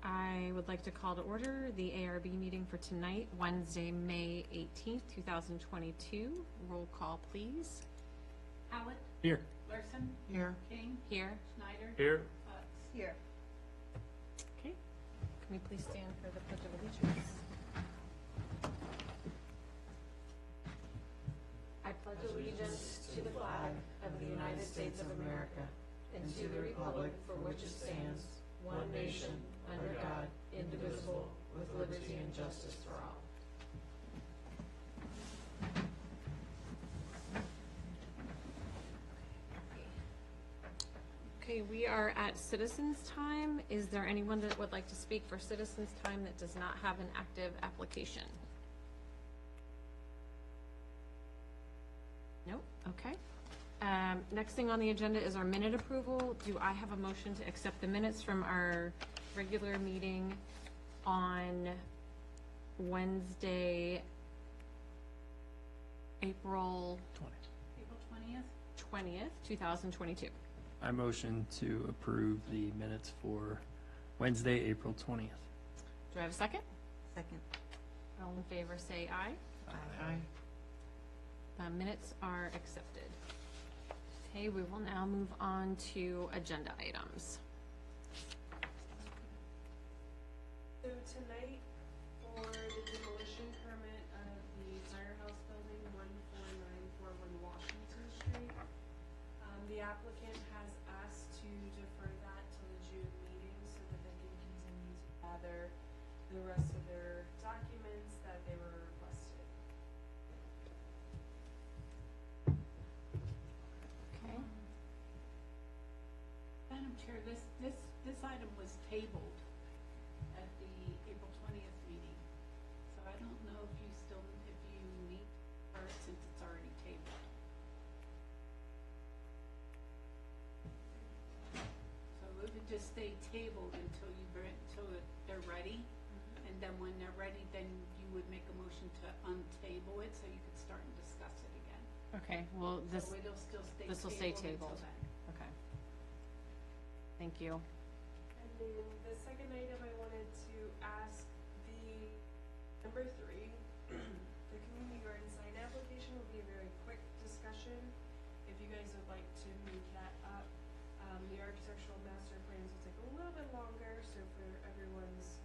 I would like to call to order the ARB meeting for tonight, Wednesday, May 18th, 2022. Roll call, please. Howard. Here. Larson. Here. King. Here. Schneider. Here. Fox. Here. Okay. Can we please stand for the Pledge of Allegiance? I pledge allegiance to the flag of the United States of America and to the republic for which it stands, one nation, under God, indivisible, with liberty and justice for all. Okay, we are at citizens' time. Is there anyone that would like to speak for citizens' time that does not have an active application? Nope, okay. Next thing on the agenda is our minute approval. Do I have a motion to accept the minutes from our regular meeting on Wednesday, April 20th, 2022? I motion to approve the minutes for Wednesday, April 20th. Do I have a second? Second. All in favor say aye. Aye. The minutes are accepted. Okay, we will now move on to agenda items. So tonight, for the demolition permit of the firehouse building, 14941 Washington Street, the applicant has asked to defer that till the June meeting so that they can continue to gather the rest of their documents that they were requested. Okay. Madam Chair, this item was tabled at the April 20th meeting. So I don't know if you need or since it's already tabled. So it would just stay tabled until they're ready. And then when they're ready, then you would make a motion to untable it so you could start and discuss it again. Okay, well, So it'll still stay tabled. this will stay until tabled. then. Okay. Thank you. And then the second item I wanted to ask, the number 3, the community garden sign application will be a very quick discussion. If you guys would like to move that up, the architectural master plans will take a little bit longer, so for everyone's,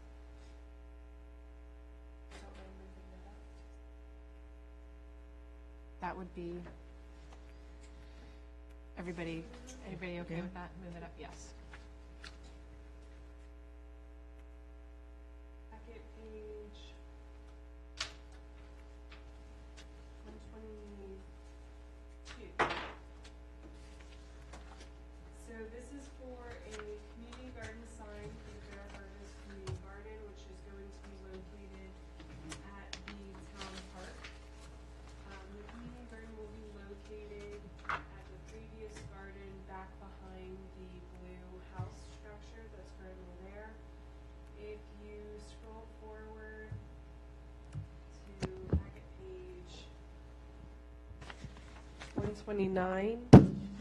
don't mind moving that up. That would be, everybody okay with that? Move it up, yes. Packet page 122. So this is for a community garden sign for the Fair Harvest Community Garden, which is going to be located at the town park. The community garden will be located at the previous garden back behind the blue house structure that's currently there. If you scroll forward to packet page 129,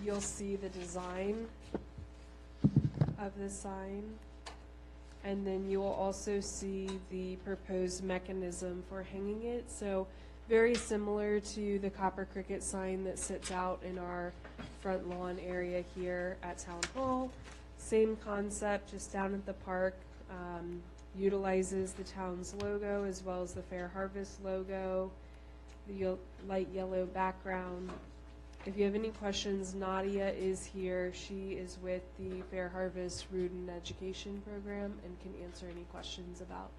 you'll see the design of the sign. And then you will also see the proposed mechanism for hanging it. So very similar to the Copper Cricket sign that sits out in our front lawn area here at Town Hall. Same concept, just down at the park. Utilizes the town's logo as well as the Fair Harvest logo, the light yellow background. If you have any questions, Nadia is here. She is with the Fair Harvest Rudin Education Program and can answer any questions about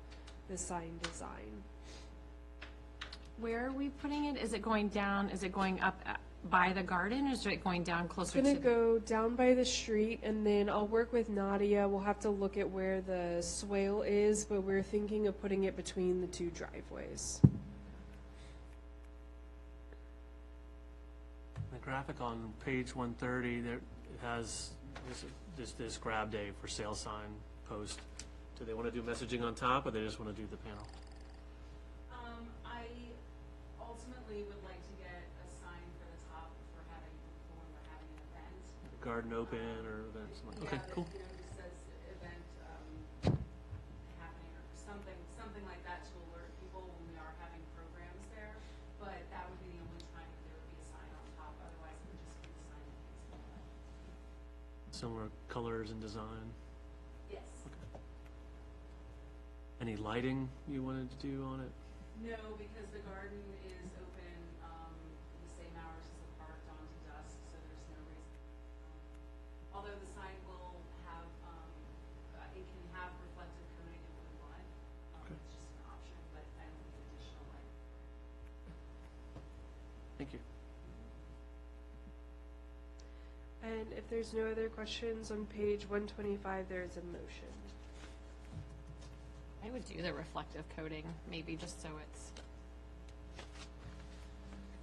the sign design. Where are we putting it? Is it going down, is it going up by the garden, or is it going down closer to It's gonna go down by the street, and then I'll work with Nadia. We'll have to look at where the swale is, but we're thinking of putting it between the 2 driveways. The graphic on page 130, there it has this grab day for sale sign post. Do they want to do messaging on top, or they just want to do the panel? I ultimately would like to get a sign for the top for when we're having an event. Garden open or events? Okay, Yeah, cool. that, just says event similar colors and design? Yes. Any lighting you wanted to do on it? No, because the garden is open, the same hours as the park, dawn to dusk, so there's no reason. Although the sign will have, it can have reflective coating if we want. Okay. It's just an option, but I don't need additional light. Thank you. And if there's no other questions, on page 125, there is a motion. I would do the reflective coating, maybe just so it's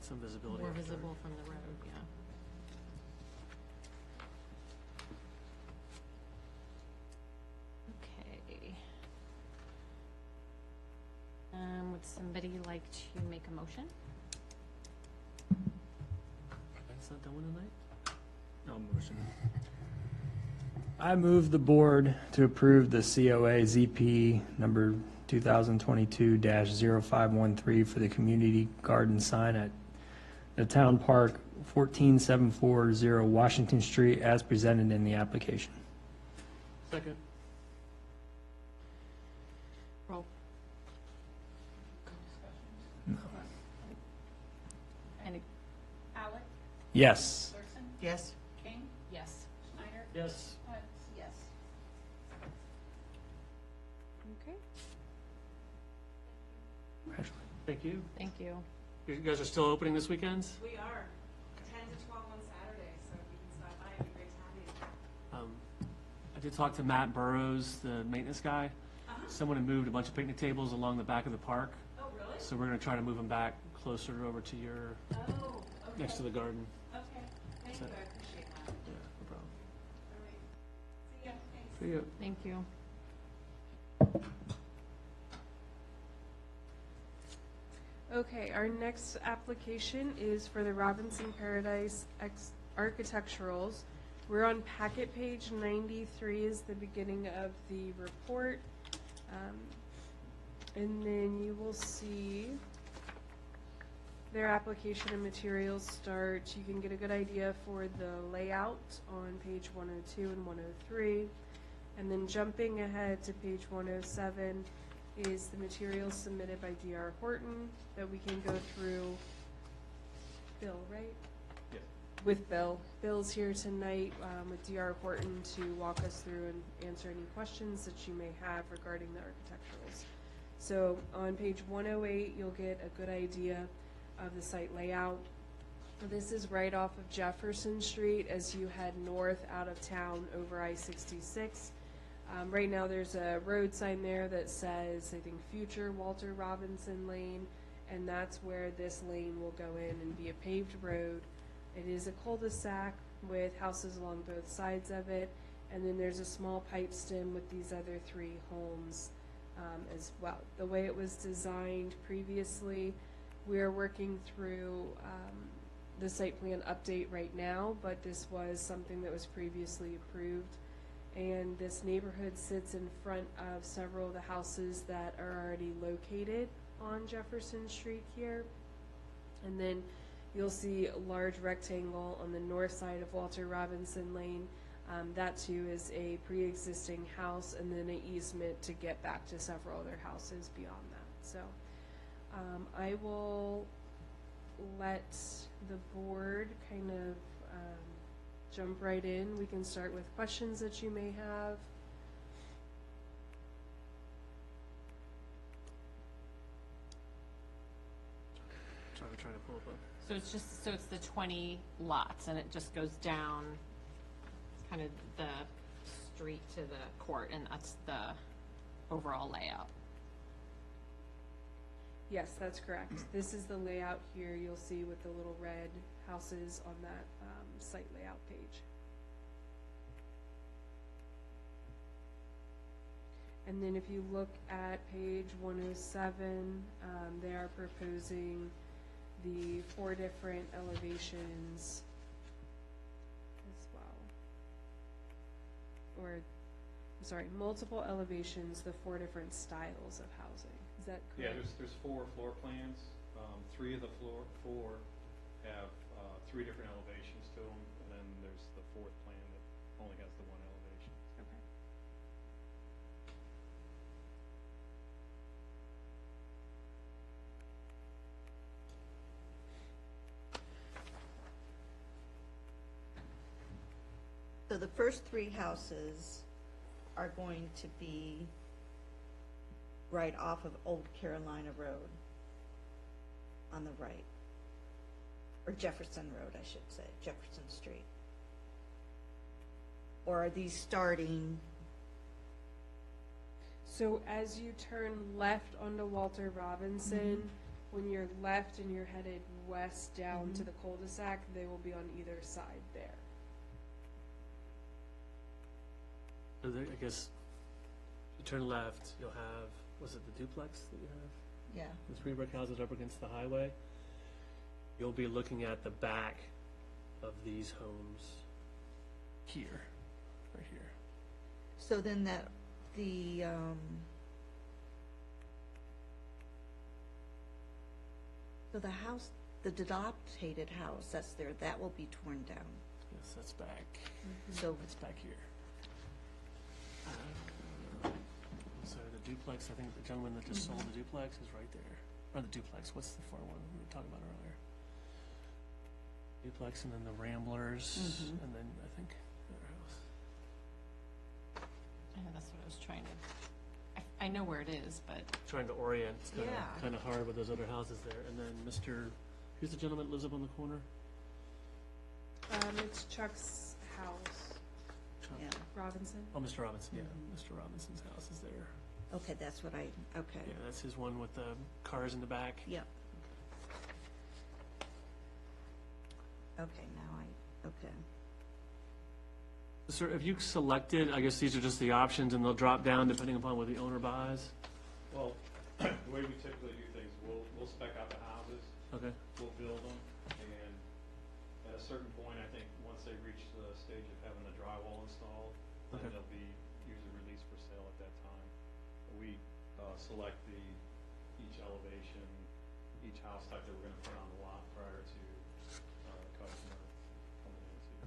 Some visibility. more up there. visible from the road, yeah. Okay. Would somebody like to make a motion? That's not done tonight? No motion. I move the board to approve the COA ZP number 2022-0513 for the community garden sign at the Town Park, 14740 Washington Street, as presented in the application. Second. Roll. Any, Alec, Yes. Thurston, Yes. King, yes. Schneider, Yes. Woods, yes. Okay. Thank you. Thank you. You guys are still opening this weekend? We are 10 to 12 on Saturday, so if you can stop by, it'd be great to have you. I did talk to Matt Burrows, the maintenance guy. Someone had moved a bunch of picnic tables along the back of the park, Oh, really? so we're gonna try to move them back closer over to your, Oh, okay. next to the garden. Okay, thank So- you, I appreciate that. Yeah, no problem. All right. See ya, thanks. See ya. Thank you. Okay, our next application is for the Robinson Paradise Architecturals. We're on packet page 93 is the beginning of the report. And then you will see their application and materials start. You can get a good idea for the layout on page 102 and 103. And then jumping ahead to page 107 is the materials submitted by D.R. Horton that we can go through. Bill, right? Yeah. With Bill. Bill's here tonight with D.R. Horton to walk us through and answer any questions that you may have regarding the architecturals. So on page 108, you'll get a good idea of the site layout. This is right off of Jefferson Street as you head north out of town over I-66. Right now, there's a road sign there that says, I think, Future Walter Robinson Lane, and that's where this lane will go in and be a paved road. It is a cul-de-sac with houses along both sides of it, and then there's a small pipe stem with these other three homes as well. The way it was designed previously, we are working through the site plan update right now, but this was something that was previously approved. And this neighborhood sits in front of several of the houses that are already located on Jefferson Street here. And then you'll see a large rectangle on the north side of Walter Robinson Lane. That too is a pre-existing house and then an easement to get back to several other houses beyond that. So I will let the board kind of jump right in. We can start with questions that you may have. Trying to pull up So it's just, so it's the 20 lots, and it just goes down kind of the street to the court, and that's the overall layout. Yes, that's correct. This is the layout here you'll see with the little red houses on that site layout page. And then if you look at page 107, they are proposing the 4 different elevations as well. Or, sorry, multiple elevations, the 4 different styles of housing. Is that Yeah, correct? there's 4 floor plans. 3 of the four have 3 different elevations to them, and then there's the 4th plan that only has the one elevation. Okay. So the first three houses are going to be right off of Old Carolina Road on the right. Or Jefferson Road, I should say, Jefferson Street. Or are these starting, So as you turn left onto Walter Robinson, when you're left and you're headed west down to the cul-de-sac, they will be on either side there. So there, I guess, you turn left, you'll have, was it the duplex that you have? yeah, The three brick houses up against the highway? You'll be looking at the back of these homes here, right here. so then so the house, the dilapidated house that's there, that will be torn down. Yes, that's back. So, It's back here. So the duplex, I think the gentleman that just sold the duplex is right there. Or the duplex, what's the far one we were talking about earlier? Duplex and then the Ramblers, and then I think their house. I know, that's what I was trying to, I know where it is, but Trying to orient, it's Yeah. kind of hard with those other houses there. And then who's the gentleman that lives up on the corner? It's Chuck's house, Chuck. yeah, Robinson. Oh, Mr. Robinson, yeah, Mr. Robinson's house is there. okay, that's what okay, Yeah, that's his one with the cars in the back. yep. Okay, okay. Sir, have you selected, I guess these are just the options and they'll drop down depending upon what the owner buys? Well, the way we typically do things, we'll spec out the houses, Okay. we'll build them, and at a certain point, I think, once they reach the stage of having the drywall installed, then Okay. they'll be usually released for sale at that time. We select each elevation, each house type that we're gonna put on the lot prior to customer coming into.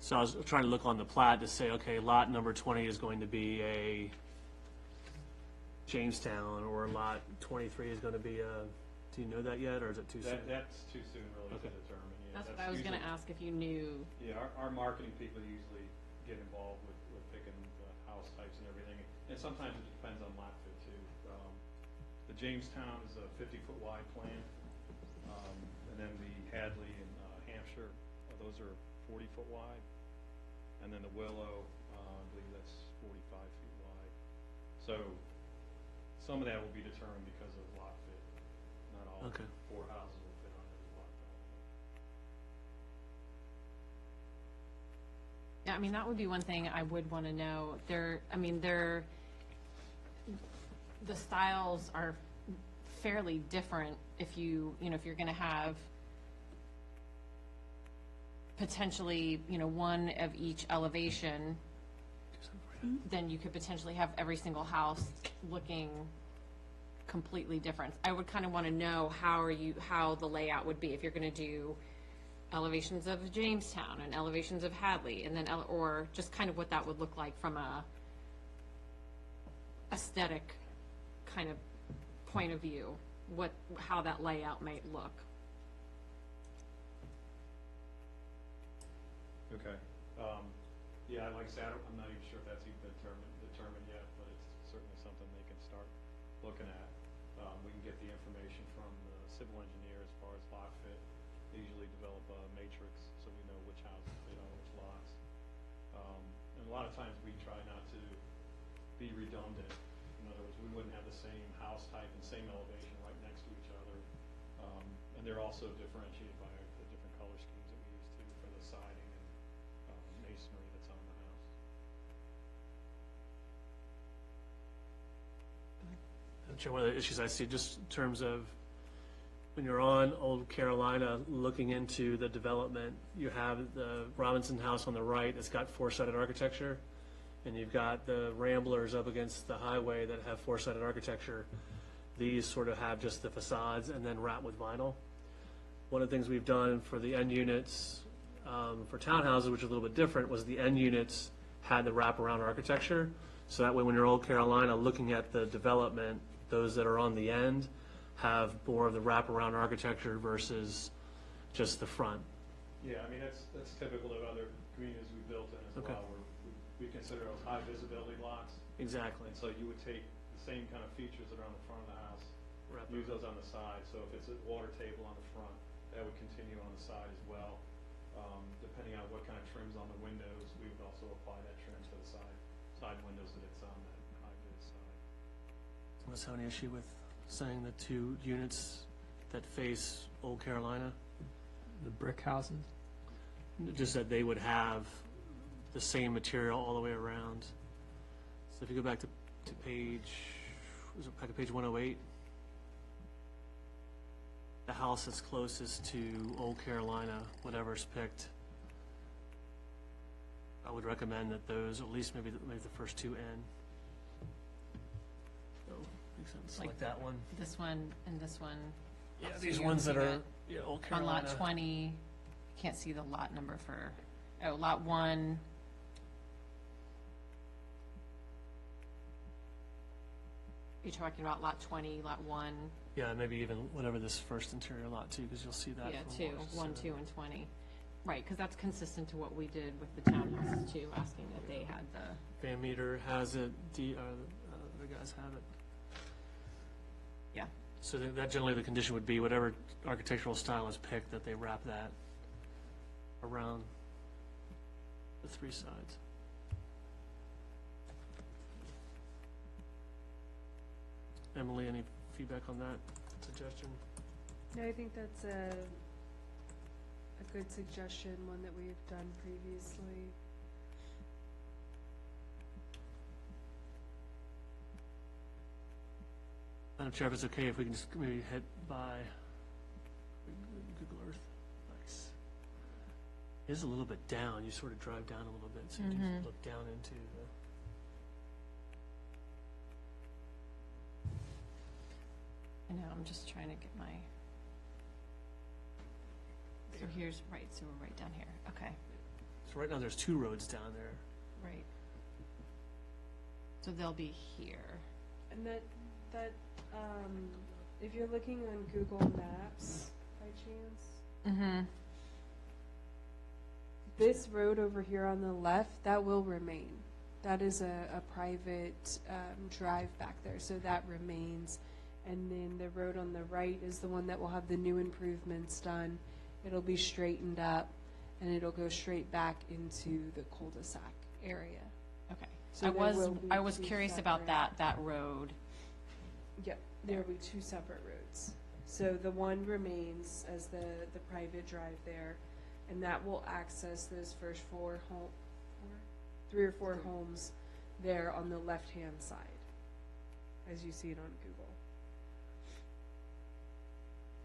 So I was trying to look on the plat to say, okay, lot number 20 is going to be a Jamestown, or lot 23 is going to be a, do you know that yet, or is it too soon? That's too soon really Okay. to determine, yeah. that's what I was gonna usually- ask, if you knew. Yeah, our marketing people usually get involved with picking the house types and everything, and sometimes it depends on lot fit too. The Jamestown is a 50-foot wide plan, and then the Hadley and Hampshire, those are 40-foot wide, and then the Willow, I believe that's 45 feet wide. So some of that will be determined because of lot fit. Not all Okay. 4 houses will fit on every lot development. Yeah, I mean, that would be one thing I would wanna know. The styles are fairly different if if you're gonna have potentially, one of each elevation, then you could potentially have every single house looking completely different. I would kind of want to know how the layout would be if you're going to do elevations of Jamestown and elevations of Hadley, and then or just kind of what that would look like from a aesthetic kind of point of view, how that layout might look. Okay. Yeah, like I said, I'm not even sure if that's even determined yet, but it's certainly something they can start looking at. We can get the information from the civil engineer as far as lot fit. They usually develop a matrix so we know which houses fit on which lots. And a lot of times we try not to be redundant. In other words, we wouldn't have the same house type and same elevation right next to each other. And they're also differentiated by the different color schemes that we use too for the siding and masonry that's on the house. Chair, one of the issues I see just in terms of when you're on Old Carolina looking into the development, you have the Robinson House on the right that's got four-sided architecture, and you've got the Ramblers up against the highway that have four-sided architecture. These sort of have just the facades and then wrap with vinyl. One of the things we've done for the end units, for townhouses, which is a little bit different, was the end units had the wraparound architecture. So that way, when you're Old Carolina looking at the development, those that are on the end have more of the wraparound architecture versus just the front. Yeah, I mean, that's typical of other communities we built in as Okay. well, where we consider those high visibility lots. Exactly. And so you would take the same kind of features that are on the front of the house, use those on the side. So if it's a water table on the front, that would continue on the side as well. Depending on what kind of trims on the windows, we would also apply that trim to the side windows that it's on that high vis side. Unless have any issue with saying the two units that face Old Carolina? The brick houses? Just that they would have the same material all the way around. So if you go back to page, was it back to page 108? The house that's closest to Old Carolina, whatever's picked, I would recommend that those, at least maybe the first two end. So, makes sense, like that one. This one and this one. Yeah, So these you're ones that looking are, at- yeah, Old On Carolina. lot 20, can't see the lot number for, oh, lot 1. You're talking about lot 20, lot 1, Yeah, maybe even whatever this first interior lot too, because you'll see that. yeah, from 2, Washington 1, Center. 2, and 20. Right, because that's consistent to what we did with the townhouses too, asking that they had the, Van Meter has it, the guys have it. yeah. So that generally the condition would be whatever architectural style is picked, that they wrap that around the three sides. Emily, any feedback on that suggestion? No, I think that's a good suggestion, one that we've done previously. Madam Chair, if it's okay, if we can just maybe head by Google Earth. Nice. It is a little bit down. You sort of drive down a little bit, so you can look down into the. I know, I'm just trying to get my, so here's, right, so we're right down here, okay, So right now, there's two roads down there. right. So they'll be here. And if you're looking on Google Maps by chance, Mm-hmm. this road over here on the left, that will remain. That is a private drive back there, so that remains. And then the road on the right is the one that will have the new improvements done. It'll be straightened up, and it'll go straight back into the cul-de-sac area. Okay. So I there was, will be I was two curious about separate- that road. Yep, there'll be two separate roads. So the one remains as the private drive there, and that will access those first three or four homes there on the left-hand side, as you see it on Google.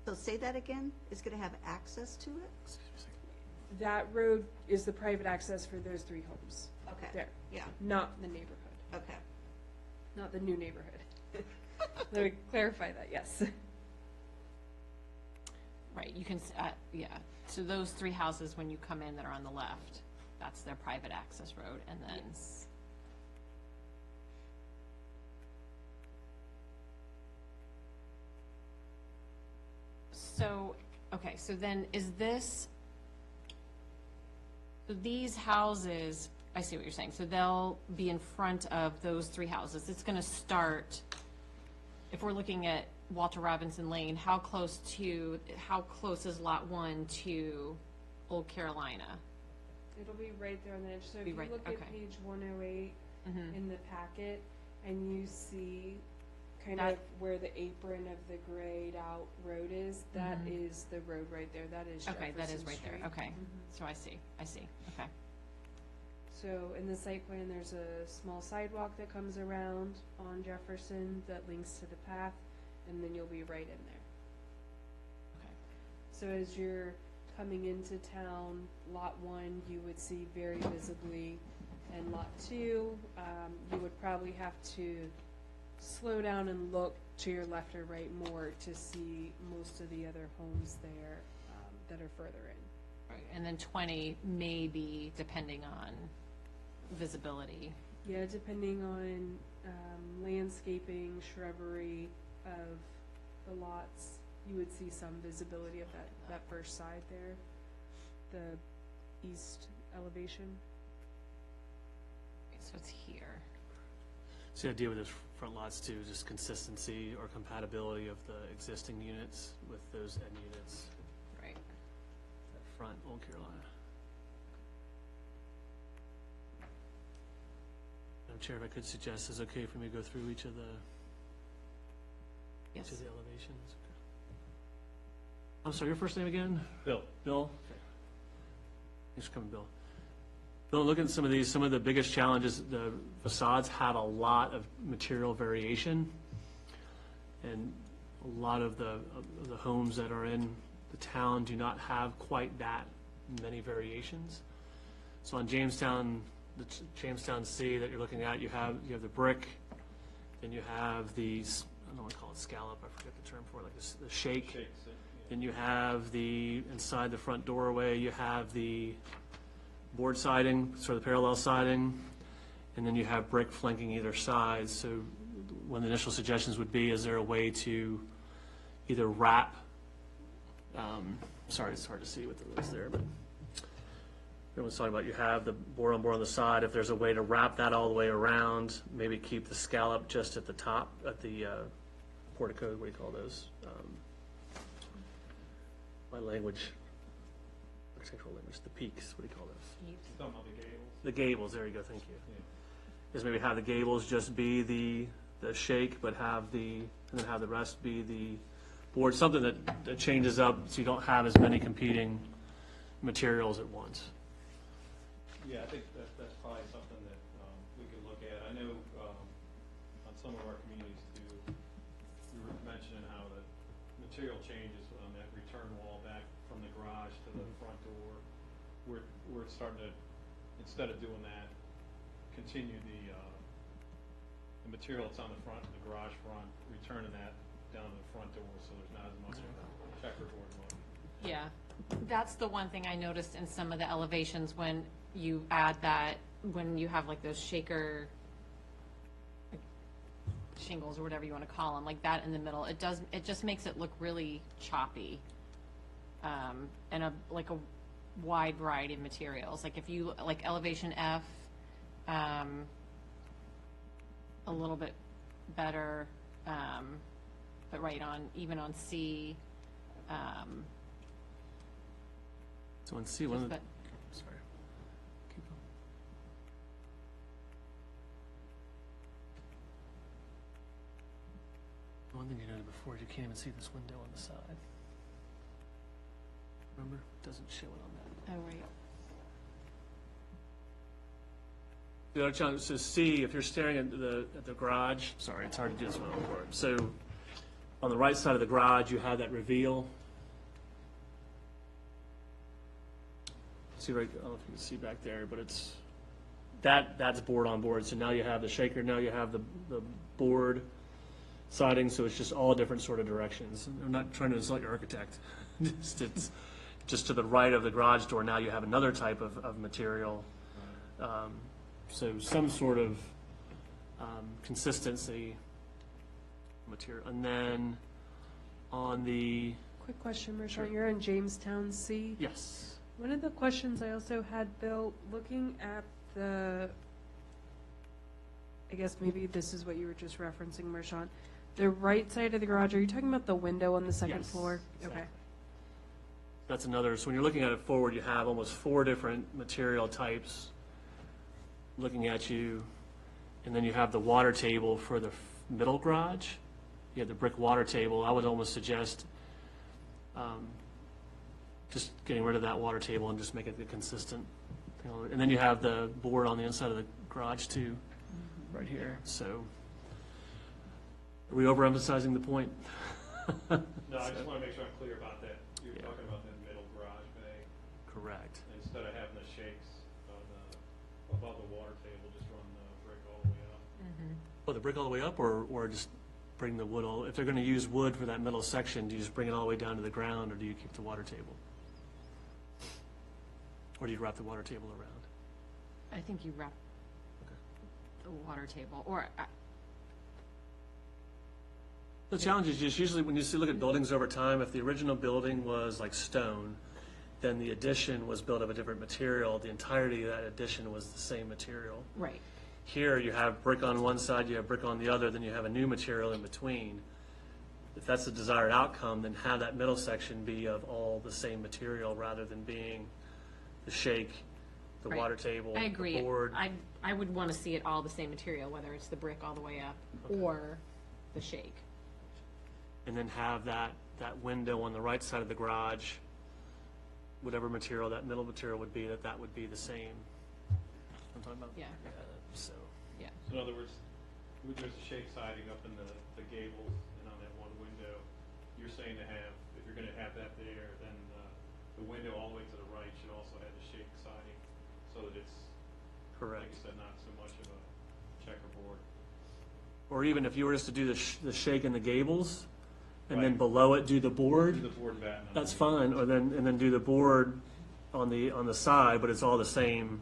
So say that again, it's gonna have access to it? Excuse me a second. That road is the private access for those three homes Okay, there, yeah, not the neighborhood, okay. not the new neighborhood. Let me clarify that, yes. Right, you can, yeah, so those three houses, when you come in that are on the left, that's their private access road, and then. Yes. So, okay, so then is this, so these houses, I see what you're saying, so they'll be in front of those three houses. It's gonna start, if we're looking at Walter Robinson Lane, how close is lot 1 to Old Carolina? It'll be right there on the edge. So if Be you right- look at okay. page 108 Mhm. in the packet, and you see kind That- of where the apron of the grayed out road is, that is the road right there. That is Okay, that is Jefferson right there, Street. okay, Mhm. so I see, okay. So in the site plan, there's a small sidewalk that comes around on Jefferson that links to the path, and then you'll be right in there. Okay. So as you're coming into town, lot 1, you would see very visibly, and lot 2, you would probably have to slow down and look to your left or right more to see most of the other homes there that are further in. Right, and then 20 maybe depending on visibility. Yeah, depending on landscaping, shrubbery of the lots, you would see some visibility of that first side there, the east elevation. So it's here. So the idea with those front lots too, is just consistency or compatibility of the existing units with those end units, Right. that front Old Carolina. Madam Chair, if I could suggest, is it okay for me to go through each of the Yes. elevations? I'm sorry, your first name again? Bill? Bill? Okay. Thanks for coming, Bill. Bill, looking at some of these, some of the biggest challenges, the facades have a lot of material variation. And a lot of the homes that are in the town do not have quite that many variations. So on Jamestown, the Jamestown C that you're looking at, you have the brick, then you have these, I don't know what to call it, scallop, I forget the term for it, like the shake. Shakes it, Then you have inside the front doorway, you have the board siding, sort of the parallel siding, and then you have brick flanking either side. So one of the initial suggestions would be, is there a way to either wrap, sorry, it's hard to see what the is there, but everyone's talking about you have the board on the side. If there's a way to wrap that all the way around, maybe keep the scallop just at the top, at the portico, what do you call those? My language, architectural language, the peaks, what do you call those? you're talking about the gables? The gables, there you go, thank you. Yeah. Is maybe have the gables just be the shake, but and then have the rest be the board, something that changes up so you don't have as many competing materials at once. Yeah, I think that's probably something that we could look at. I know on some of our communities too, we were mentioning how the material changes on that return wall back from the garage to the front door. We're starting to, instead of doing that, continue the material that's on the front, the garage front, returning that down to the front door, so there's not as much of a checkerboard look. Yeah, that's the one thing I noticed in some of the elevations when you add that, when you have like those shaker like, shingles or whatever you want to call them, like that in the middle, it just makes it look really choppy. And like a wide variety of materials. Like if you, like elevation F, a little bit better, but right on, even on C, So in C, one of the, but sorry. Keep going. One thing you noted before is you can't even see this window on the side. Remember? It doesn't show it on that. oh, right. The other challenge, so C, if you're staring at the garage, sorry, it's hard to do this one on board. So on the right side of the garage, you have that reveal. See right, I don't know if you can see back there, but it's, that's board on board. So now you have the shaker, now you have the board siding, so it's just all different sort of directions. I'm not trying to insult your architect. It's just to the right of the garage door, now you have another type of material. So some sort of consistency material. And then on the, Quick question, Marshall, Sure. you're in Jamestown C. yes, One of the questions I also had, Bill, looking at I guess maybe this is what you were just referencing, Marchand. The right side of the garage, are you talking about the window on the second Yes, floor? exactly. Okay. That's another, so when you're looking at it forward, you have almost 4 different material types looking at you. And then you have the water table for the middle garage. You have the brick water table. I would almost suggest just getting rid of that water table and just make it a consistent thing. And then you have the board on the inside of the garage too, right here. So are we overemphasizing the point? No, I just want to make sure I'm clear about that. You're Yeah. talking about that middle garage bay, Correct. instead of having the shakes above the water table, just run the brick all the way up. Oh, the brick all the way up, or just bring the wood all, if they're gonna use wood for that middle section, do you just bring it all the way down to the ground, or do you keep the water table? Or do you wrap the water table around? I think you wrap the water table, or, The challenge is just usually when you look at buildings over time, if the original building was like stone, then the addition was built of a different material, the entirety of that addition was the same material. right, Here, you have brick on one side, you have brick on the other, then you have a new material in between. If that's the desired outcome, then have that middle section be of all the same material rather than being the shake, the Right. water table, I the agree. board. I would want to see it all the same material, whether it's the brick all the way up or the shake. And then have that window on the right side of the garage, whatever material, that middle material would be, that would be the same. I'm talking about? Yeah. So, Yeah, So in other words, there's a shake siding up in the gables and on that one window. You're saying to have, if you're gonna have that there, then the window all the way to the right should also have the shake siding, so that it's, like correct. you said, not so much of a checkerboard. Or even if you were just to do the shake in the gables, and then Right. below it do the board, Do the board batten. that's fine, or then do the board on the side, but it's all the same.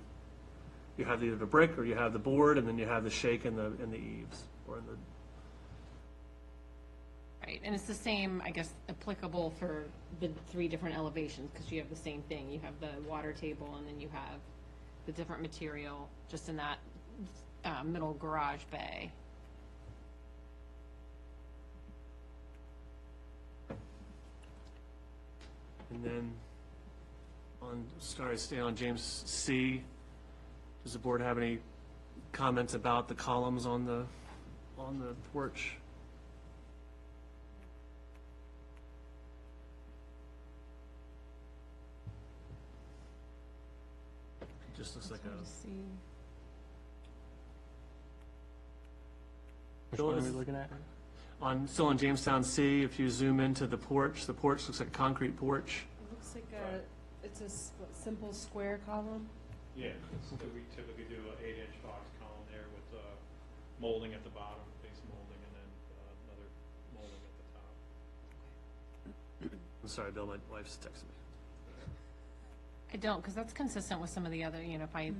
You have either the brick, or you have the board, and then you have the shake in the eaves, or in the, right, and it's the same, I guess, applicable for the three different elevations, because you have the same thing. You have the water table, and then you have the different material just in that middle garage bay. and then stay on James C. Does the board have any comments about the columns on the porch? Just looks like Hard to see. Which Bill, one are we is- looking at? still on Jamestown C, if you zoom into the porch looks like a concrete porch. It looks like it's a simple square column. Yeah, so we typically do an 8-inch box column there with molding at the bottom, base molding, and then another molding at the top. I'm sorry, Bill, my wife's texting me. I don't, because that's consistent with some of the other, if I,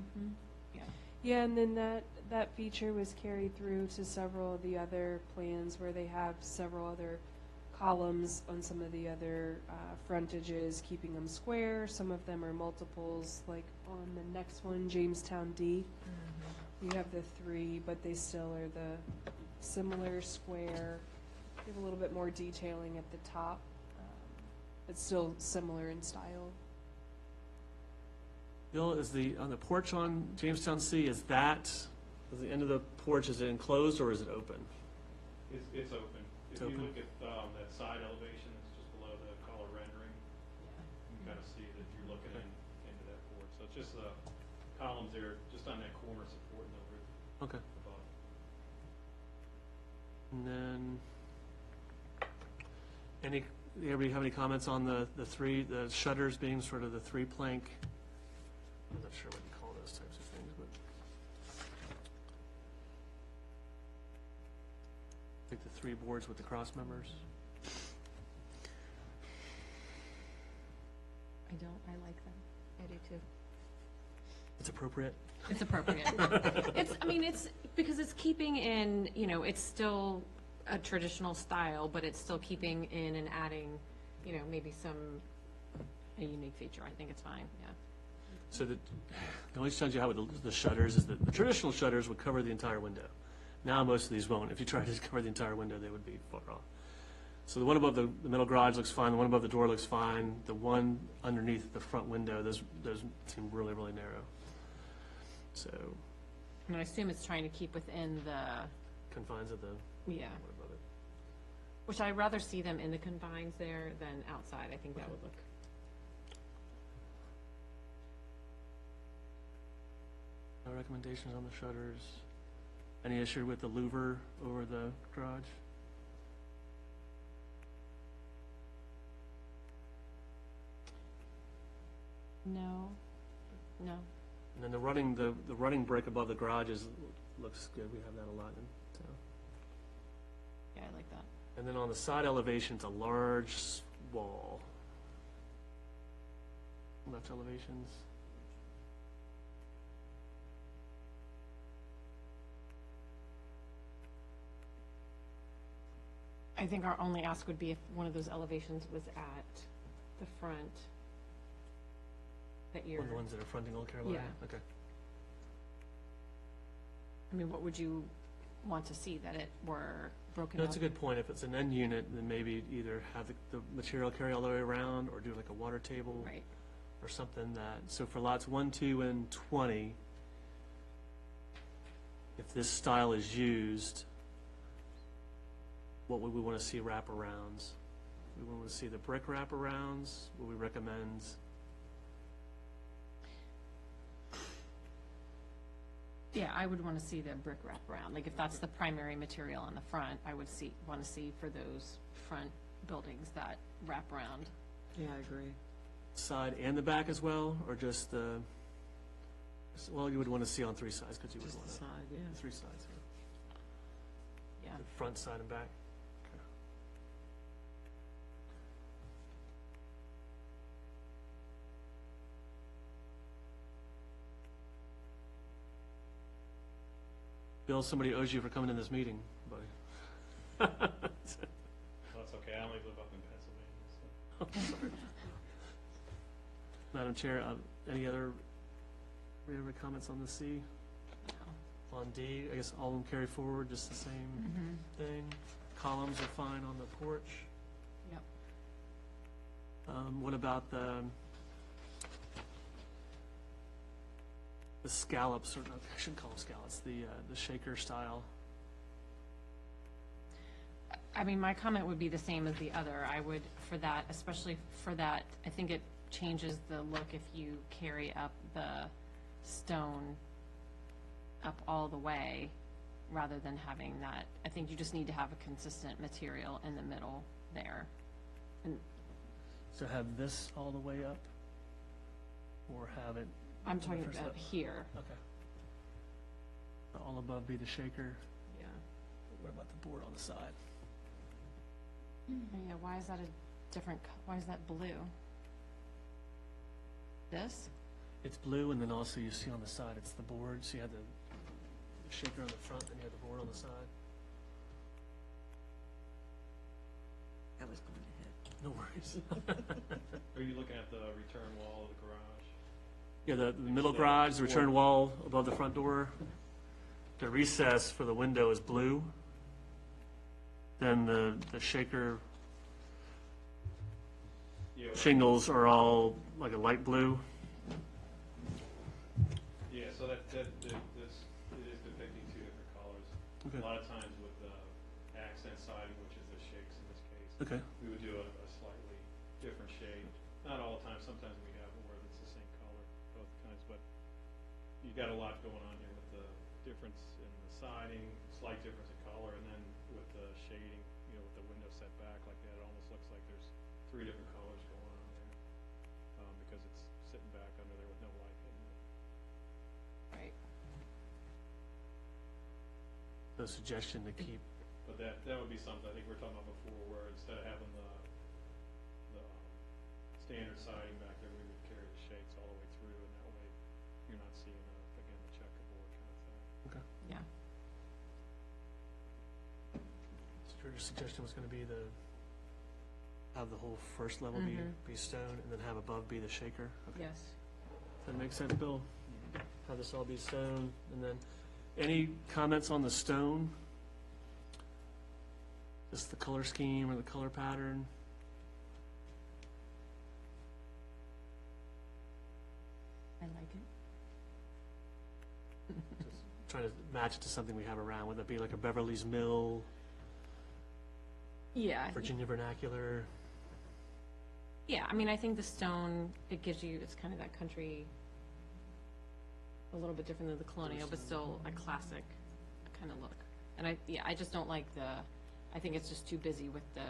yeah. Yeah, and then that feature was carried through to several of the other plans where they have several other columns on some of the other frontages, keeping them square. Some of them are multiples, like on the next one, Jamestown D. You have the 3, but they still are the similar square. They have a little bit more detailing at the top, but still similar in style. Bill, on the porch on Jamestown C, is the end of the porch, is it enclosed or is it open? It's open. If It's you open. look at that side elevation, it's just below the color rendering, you can kind of see that you're looking into that porch. So it's just the columns there, just on that corner supporting the roof Okay. above. And then, anybody have any comments on the shutters being sort of the 3-plank? I'm not sure what you call those types of things, but like the 3 boards with the cross members. I like them. I do too. It's appropriate. It's appropriate. It's because it's keeping in, it's still a traditional style, but it's still keeping in and adding, maybe a unique feature. I think it's fine, yeah. So the only challenge you have with the shutters is that the traditional shutters would cover the entire window. Now most of these won't. If you tried to cover the entire window, they would be far off. So the one above the middle garage looks fine, the one above the door looks fine, the one underneath the front window, those seem really, really narrow. So, And I assume it's trying to keep within the, confines of the yeah, one above it. which I'd rather see them in the confines there than outside. I think that would look, No recommendations on the shutters? Any issue with the louver over the garage? no. And then the running brick above the garage looks good. We have that a lot in town. Yeah, I like that. And then on the side elevation, it's a large wall. Left elevations. I think our only ask would be if one of those elevations was at the front that you're, One of the ones that are fronting Old Carolina? Yeah. Okay. I mean, what would you want to see, that it were broken No, up? that's a good point. If it's an end unit, then maybe either have the material carry all the way around or do like a water table. Right, Or something that, so for lots 1, 2, and 20, if this style is used, what would we want to see wraparounds? We want to see the brick wraparounds, would we recommend? yeah, I would want to see the brick wraparound, like if that's the primary material on the front, I would want to see for those front buildings that wrap around. Yeah, I agree. Side and the back as well, or just the, well, you would want to see on 3 sides, because you would Just want the to, side, yeah. 3 sides, Yeah, the front, side, and back. Bill, somebody owes you for coming to this meeting, buddy. That's okay, I only live up in Pennsylvania, so. Madam Chair, any other comments on the C? no. On D, I guess all of them carry forward, just the same thing. Columns are fine on the porch. Yep. What about the scallops, or no, I shouldn't call them scallops, the shaker style? I mean, my comment would be the same as the other. I would, for that, especially for that, I think it changes the look if you carry up the stone up all the way, rather than having that. I think you just need to have a consistent material in the middle there. And So have this all the way up? Or have it, I'm talking First about up. here. okay. All above be the shaker? Yeah. What about the board on the side? Yeah, why is that a different, why is that blue? This? It's blue, and then also you see on the side, it's the board, so you have the shaker on the front, and you have the board on the side. I was going to hit. No worries. Are you looking at the return wall of the garage? Yeah, the middle garage, the return wall above the front door. The recess for the window is blue. Then the shaker Yeah, shingles are all like a light blue. yeah, so this, it is depicting 2 different colors. Okay. A lot of times with the accent siding, which is the shakes in this case, Okay. we would do a slightly different shade. Not all the time, sometimes we have more that's the same color, both kinds, but you got a lot going on here with the difference in the siding, slight difference in color, and then with the shading, you know, with the window set back like that, it almost looks like there's 3 different colors going on there, because it's sitting back under there with no light hitting it. Right. The suggestion to keep, But that would be something, I think we were talking about before, where instead of having the standard siding back there, we would carry the shakes all the way through, and that way you're not seeing, again, the checkerboard kind of thing. Yeah. so your suggestion was gonna be have the whole first level be stone, and then have above be the shaker? Okay. Yes. That makes sense, Bill? Have this all be stone, and then, any comments on the stone? Just the color scheme or the color pattern? I like it. Just trying to match it to something we have around, whether it be like a Beverly's Mill, Yeah. Virginia vernacular. Yeah, I mean, I think the stone, it gives you, it's kind of that country, a little bit different than the colonial, but still a classic kind of look. And I just don't like I think it's just too busy with the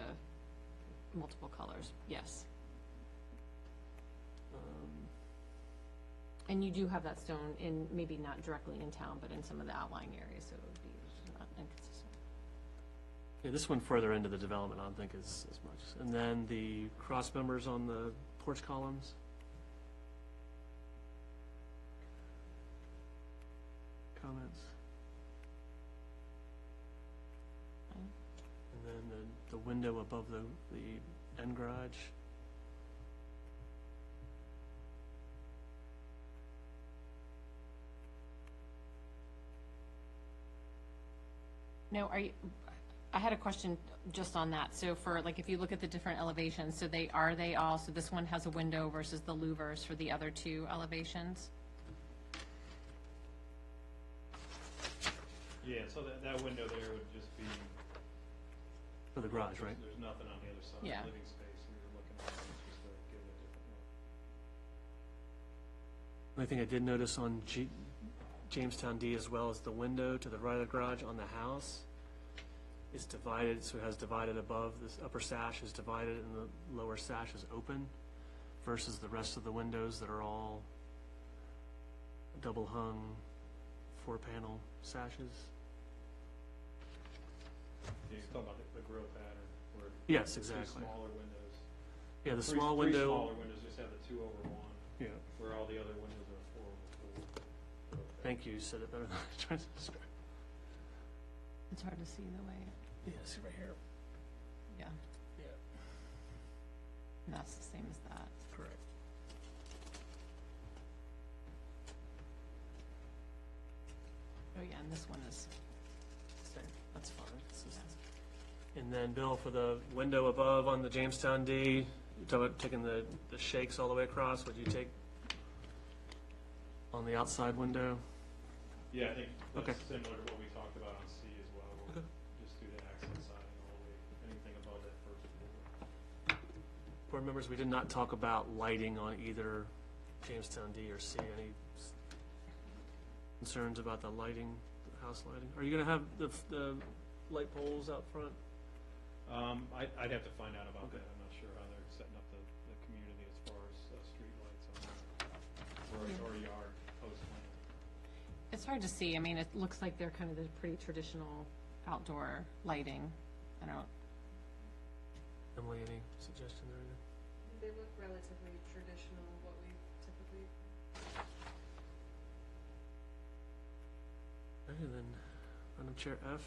multiple colors, yes. And you do have that stone in, maybe not directly in town, but in some of the outlying areas, so it would be not inconsistent. Yeah, this one further into the development, I don't think is as much. And then the cross members on the porch columns. Comments? Fine. And then the the window above the end garage. No, I had a question just on that. So for, like, if you look at the different elevations, so are they all, so this one has a window versus the louvers for the other two elevations? Yeah, so that window there would just be. For the garage, right? There's nothing on the other side, Yeah. living space we were looking at, it's just to give it a different look. Only thing I did notice on Jamestown D as well is the window to the right of the garage on the house is divided, so it has divided above, this upper sash is divided and the lower sash is open versus the rest of the windows that are all double hung 4-panel sashes. You're talking about the grill pattern, where. Yes, Two exactly. smaller windows. Yeah, the Three- small Three window, smaller windows, just have the 2 over 1, yeah, where all the other windows are 4 over 4. thank you, you said it better than I was trying to describe. It's hard to see the way, Yeah, see right here. yeah, Yeah, and that's the same as that. correct. Oh, yeah, and this one is, Same, that's fine. This is- yeah. And then, Bill, for the window above on the Jamestown D, you talk about taking the shakes all the way across, would you take on the outside window? Yeah, I think Okay. that's similar to what we talked about on C as well. We'll Okay. just do the accent siding all the way, anything above that first floor. Board members, we did not talk about lighting on either Jamestown D or C. Any concerns about the lighting, the house lighting? Are you gonna have the light poles out front? I'd have to find out about Okay. that. I'm not sure how they're setting up the community as far as street lights on that, or yard post lamp. It's hard to see. I mean, it looks like they're kind of the pretty traditional outdoor lighting. I don't, Emily, any suggestion there? They look relatively traditional, what we typically. Okay, then, Madam Chair F.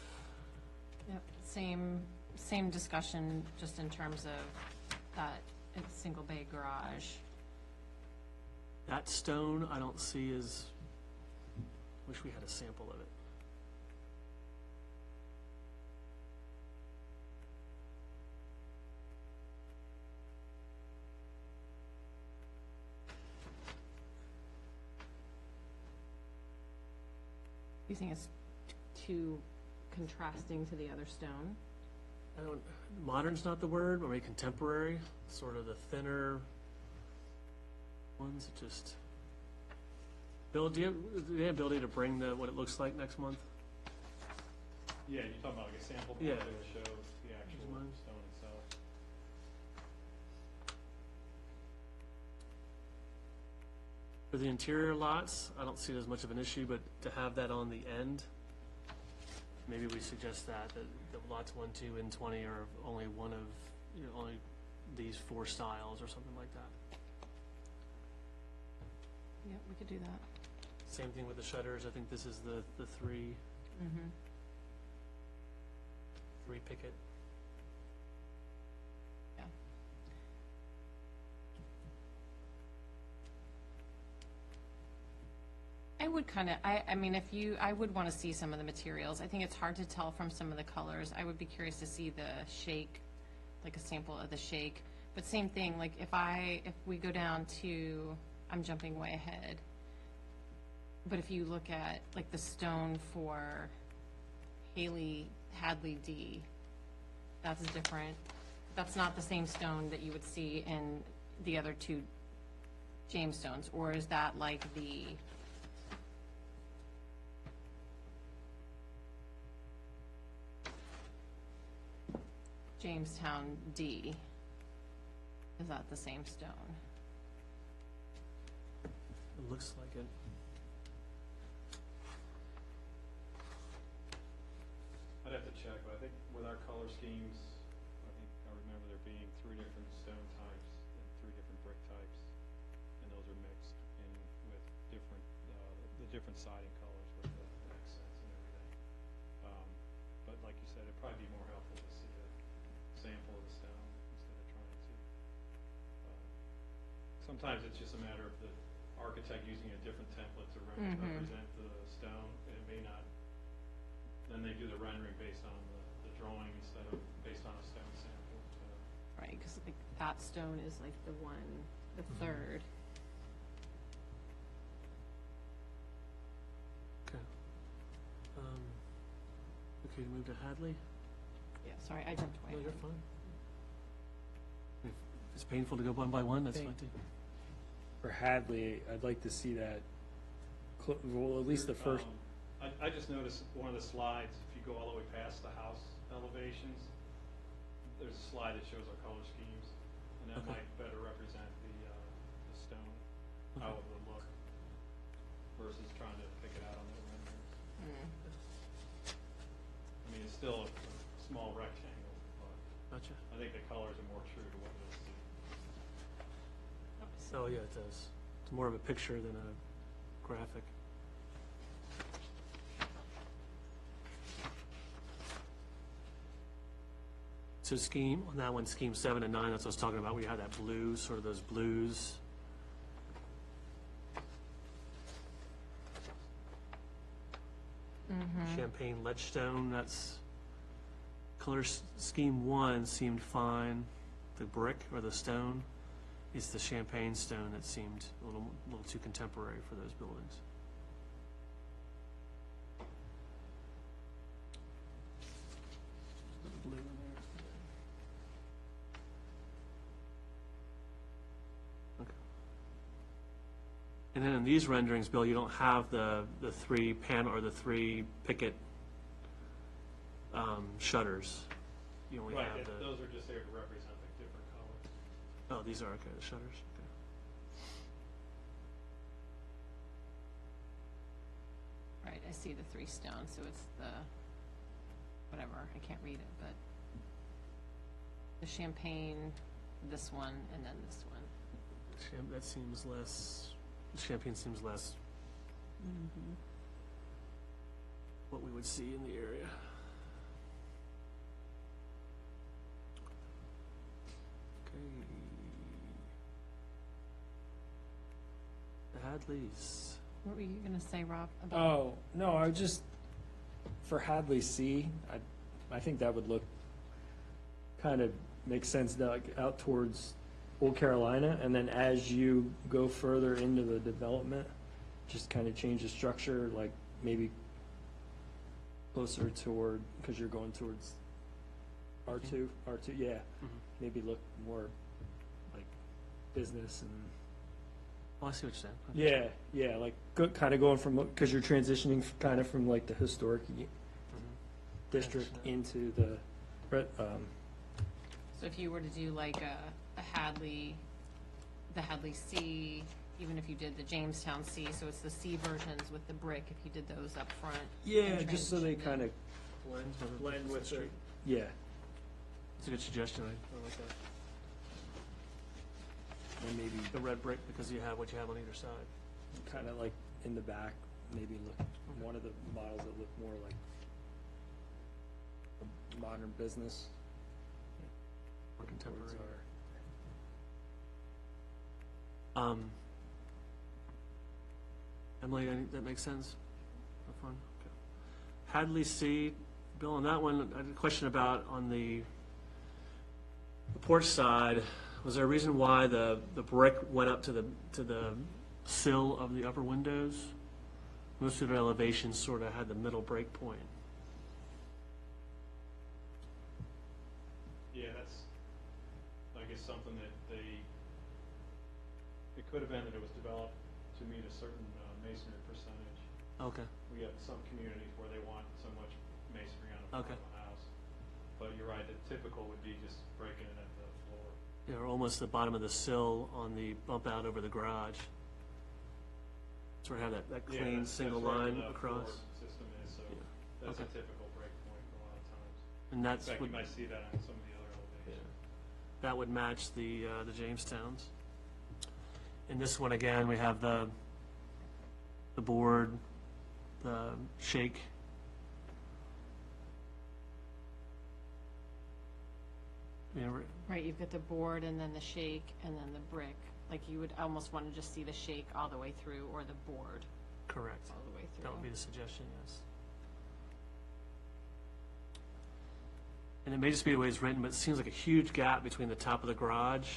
yep, same discussion, just in terms of that it's single bay garage. That stone, I don't see as, wish we had a sample of it. You think it's too contrasting to the other stone? I don't, modern's not the word, or maybe contemporary, sort of the thinner ones, just. Bill, do you have the ability to bring what it looks like next month? Yeah, you're talking about like a sample board Yeah. that would show the actual Mine. stone itself. For the interior lots, I don't see it as much of an issue, but to have that on the end, maybe we suggest that the lots 1, 2, and 20 are only one of, only these 4 styles or something like that. Yep, we could do that. Same thing with the shutters, I think this is the 3 Mm-hmm. picket. Yeah. I would kind of, I mean, I would want to see some of the materials. I think it's hard to tell from some of the colors. I would be curious to see the shake, like a sample of the shake. But same thing, like if we go down to, I'm jumping way ahead. But if you look at like the stone for Hadley D, that's different. That's not the same stone that you would see in the other 2 Jamestones, or is that like the Jamestown D? Is that the same stone? It looks like it. I'd have to check, but I think with our color schemes, I remember there being 3 different stone types and 3 different brick types, and those are mixed in with different, the different siding colors with the accents and everything. But like you said, it'd probably be more helpful to see sometimes it's just a matter of the architect using a different template to represent the stone, and it may not, then they do the rendering based on the drawing instead of based on a stone sample, so. Right, because like that stone is like the one, the third. Okay. Okay, to move to Hadley? Yeah, sorry, I jumped away. No, you're fine. If it's painful to go one by one, that's fine too. For Hadley, I'd like to see that, well, at least the first, I just noticed one of the slides, if you go all the way past the house elevations, there's a slide that shows our color schemes, and that Okay. might better represent the stone, how it would look, versus trying to pick it out on the renderings. I mean, it's still a small rectangle, but Gotcha. I think the colors are more true to what you'll see. Oh, yeah, it does. It's more of a picture than a graphic. So scheme, on that one, scheme 7 and 9, that's what I was talking about, where you have that blue, sort of those blues. Champagne ledgestone, that's, scheme 1 seemed fine. The brick or the stone, it's the champagne stone that seemed a little too contemporary for those buildings. Blue in there. Okay. And then in these renderings, Bill, you don't have the three panel or the three picket shutters. You only Right, have the. those are just there to represent the different colors. Oh, these are, okay, the shutters, okay. Right, I see the three stones, so it's the, whatever, I can't read it, but the champagne, this one, and then this one. That seems less, champagne seems less what we would see in the area. Okay. The Hadleys. What were you gonna say, Rob? About oh, no, I was just, for Hadley C, I think that would look, kind of makes sense, like out towards Old Carolina, and then as you go further into the development, just kind of change the structure, like maybe closer toward, because you're going towards R2, yeah, maybe look more like business and, Oh, I see what you're saying. Okay. yeah, like kind of going from, because you're transitioning kind of from like the historic district Gotcha. into the, So if you were to do like a Hadley, the Hadley C, even if you did the Jamestown C, so it's the C versions with the brick, if you did those up front. yeah, and just so they transitioned kind of Blend blend with the, street. yeah. It's a good suggestion, I like that. And maybe The red brick, because you have what you have on either side. kind of like in the back, maybe look, one of the models that look more like a modern business. More towards contemporary. our- Emily, that makes sense? Fun? Okay. Hadley C, Bill, on that one, I had a question about on the porch side, was there a reason why the brick went up to the sill of the upper windows? Most of the elevations sort of had the middle break point. Yeah, that's, I guess, something that it could have been that it was developed to meet a certain masonry percentage. Okay. We have some communities where they want so much masonry on the front Okay. of the house. But you're right, the typical would be just breaking it at the floor. Yeah, or almost the bottom of the sill on the bump out over the garage. Sort of have that Yeah, clean that's single right where line the across. floor system is, so Yeah. that's a Okay. typical break point a lot of times. And In that's fact, what, you might see that on some of the other elevations. that would match the Jamestowns. In this one, again, we have the board, the shake. You know, Right, you've got the board and then the shake and then the brick. Like you would almost want to just see the shake all the way through, or the board Correct. all the way through. That would be the suggestion, yes. And it may just be the way it's written, but it seems like a huge gap between the top of the garage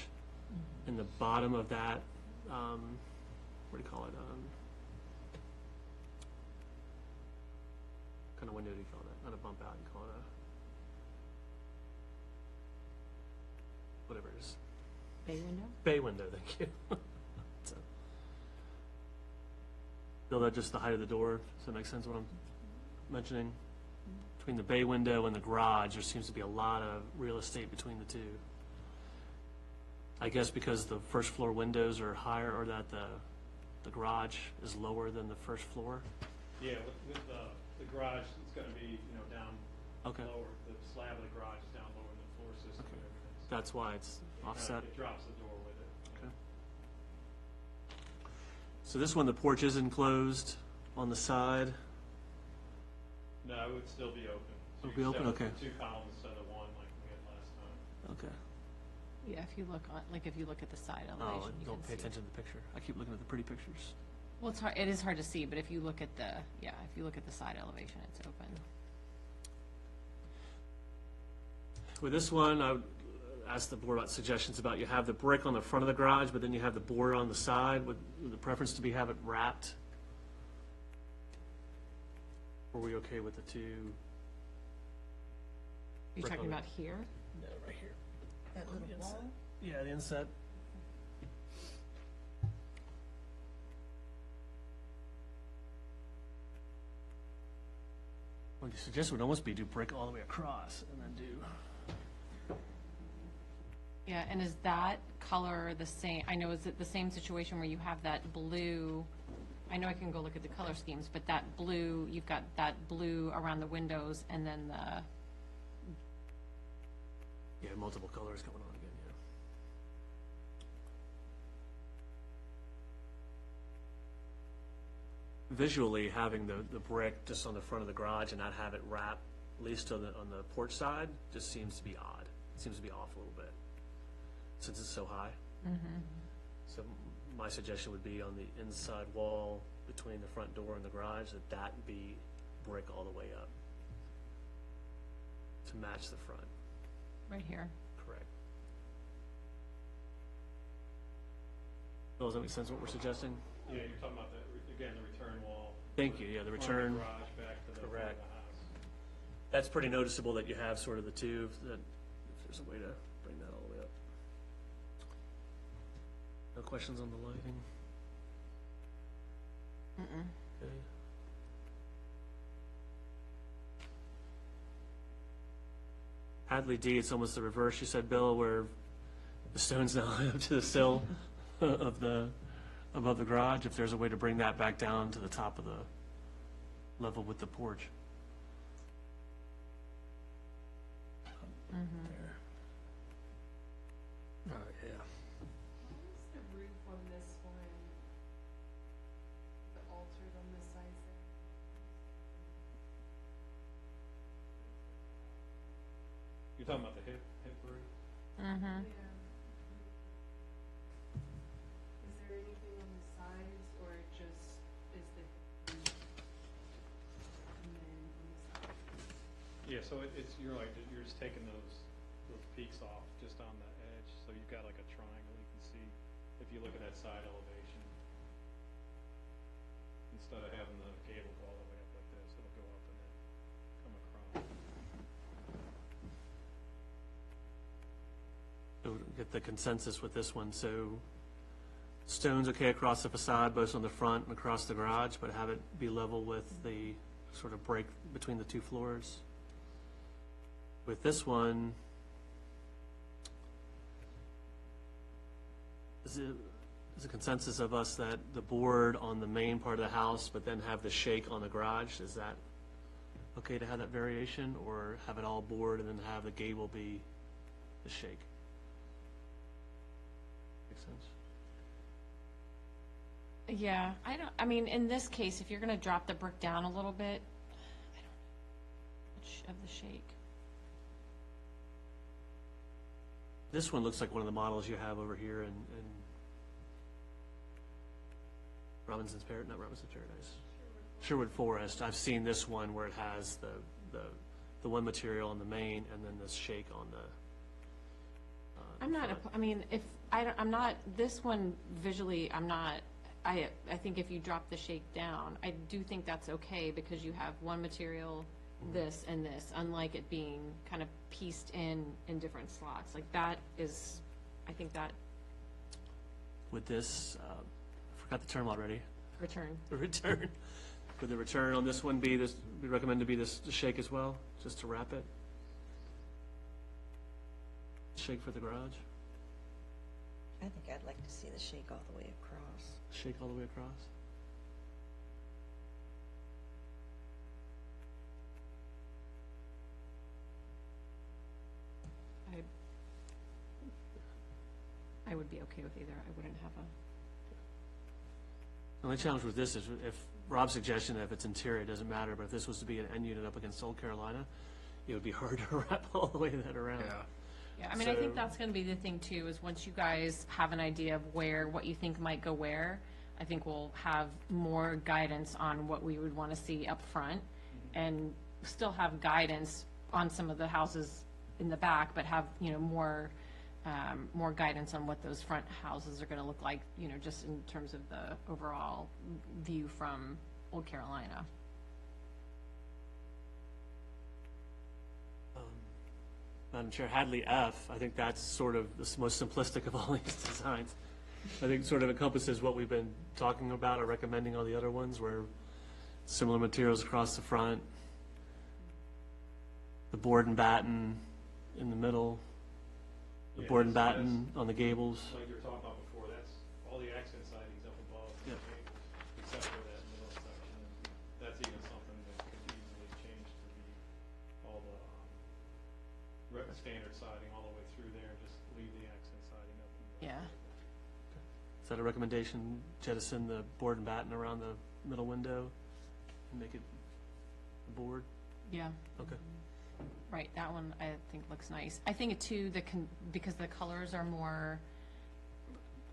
and the bottom of that, what do you call it? What kind of window do you call that? Not a bump out, you call it a, whatever it is. Bay window? Bay window, thank you. So, Bill, that just the height of the door, does that make sense what I'm mentioning? Between the bay window and the garage, there seems to be a lot of real estate between the two. I guess because the first floor windows are higher, or that the garage is lower than the first floor? Yeah, with the garage, it's gonna be, down Okay, lower, the slab of the garage is down lower than the floor system and everything. So that's why it's offset. It drops the door with it. Okay. So this one, the porch is enclosed on the side. No, it would still be open. So It'll you be open? set up Okay. Two columns instead of one like we had last time. Okay. Yeah, if you look on, like if you look at the side Oh, elevation, you don't can pay see. attention to the picture. I keep looking at the pretty pictures. Well, it's hard, it is hard to see, but if you look at the, if you look at the side elevation, it's open. With this one, I would ask the board about suggestions about, you have the brick on the front of the garage, but then you have the board on the side. Would the preference to be have it wrapped? Or are we okay with the two? You're Brick talking on the- about here? No, right here. That little wall? Yeah, the inset. Well, you suggest would almost be do brick all the way across and then do. Yeah, and is that color the same, I know, is it the same situation where you have that blue, I know I can go look at the color schemes, but that blue, you've got that blue around the windows and then the, Yeah, multiple colors going on again, yeah. Visually, having the brick just on the front of the garage and not have it wrap, at least on the porch side, just seems to be odd. It seems to be off a little bit, since it's so high. So my suggestion would be on the inside wall between the front door and the garage, that be brick all the way up to match the front. right here. Correct. Bill, does that make sense what we're suggesting? Yeah, you're talking about again, the return wall. Thank you, yeah, the Front of return. garage back to the front of Correct. the house. That's pretty noticeable that you have sort of the two, that if there's a way to bring that all the way up. No questions on the lighting? Okay. Hadley D, it's almost the reverse, you said, Bill, where the stone's now up to the sill of above the garage, if there's a way to bring that back down to the top of the level with the porch. There. Oh, yeah. What is the roof on this one? The altered on this side there? You're talking about the hip roof? Mm-hmm. Yeah. Is there anything on the sides, or it just is the roof? And then on the side? Yeah, so it's, you're like, you're just taking those peaks off just on the edge, so you've got like a triangle, you can see, if you look at that side elevation. Instead of having the gable go all the way up like this, it'll go up and then come across. So get the consensus with this one, so stone's okay across the facade, both on the front and across the garage, but have it be level with the sort of break between the two floors. With this one, is a consensus of us that the board on the main part of the house, but then have the shake on the garage, is that okay to have that variation, or have it all board and then have the gable be the shake? Make sense? Yeah, I mean, in this case, if you're gonna drop the brick down a little bit, I don't know, much of the shake. This one looks like one of the models you have over here in Robinson's Paradise, not Robinson's Paradise. Sherwood Forest. I've seen this one where it has the one material on the main and then this shake on the. I'm not, I mean, if, I'm not, this one visually, I'm not, I think if you drop the shake down, I do think that's okay because you have one material, this and this, unlike it being kind of pieced in different slots. Like that is, I think that With this, I forgot the term already. return. The return. Would the return on this one be this, we recommend to be this shake as well, just to wrap it? Shake for the garage? I think I'd like to see the shake all the way across. Shake all the way across? I would be okay with either. I wouldn't have a, The only challenge with this is if Rob's suggestion that if it's interior, it doesn't matter, but if this was to be an end unit up against Old Carolina, it would be hard to wrap all the way that around. yeah, I mean, I So- think that's gonna be the thing too, is once you guys have an idea of what you think might go where, I think we'll have more guidance on what we would wanna see up front and still have guidance on some of the houses in the back, but have, more guidance on what those front houses are gonna look like, just in terms of the overall view from Old Carolina. Madam Chair, Hadley F, I think that's sort of the most simplistic of all these designs. I think sort of encompasses what we've been talking about or recommending on the other ones, where similar materials across the front, the board and batten in the middle, the Yeah, board and that's- batten on the gables. Like you were talking about before, that's all the accent sidings up above the Yeah. tables, except for that middle section. And that's even something that could easily change to be all the standard siding all the way through there, just leave the accent siding up. Yeah. Is that a recommendation, jettison the board and batten around the middle window and make it a board? Yeah. Okay. Right, that one I think looks nice. I think too, because the colors are more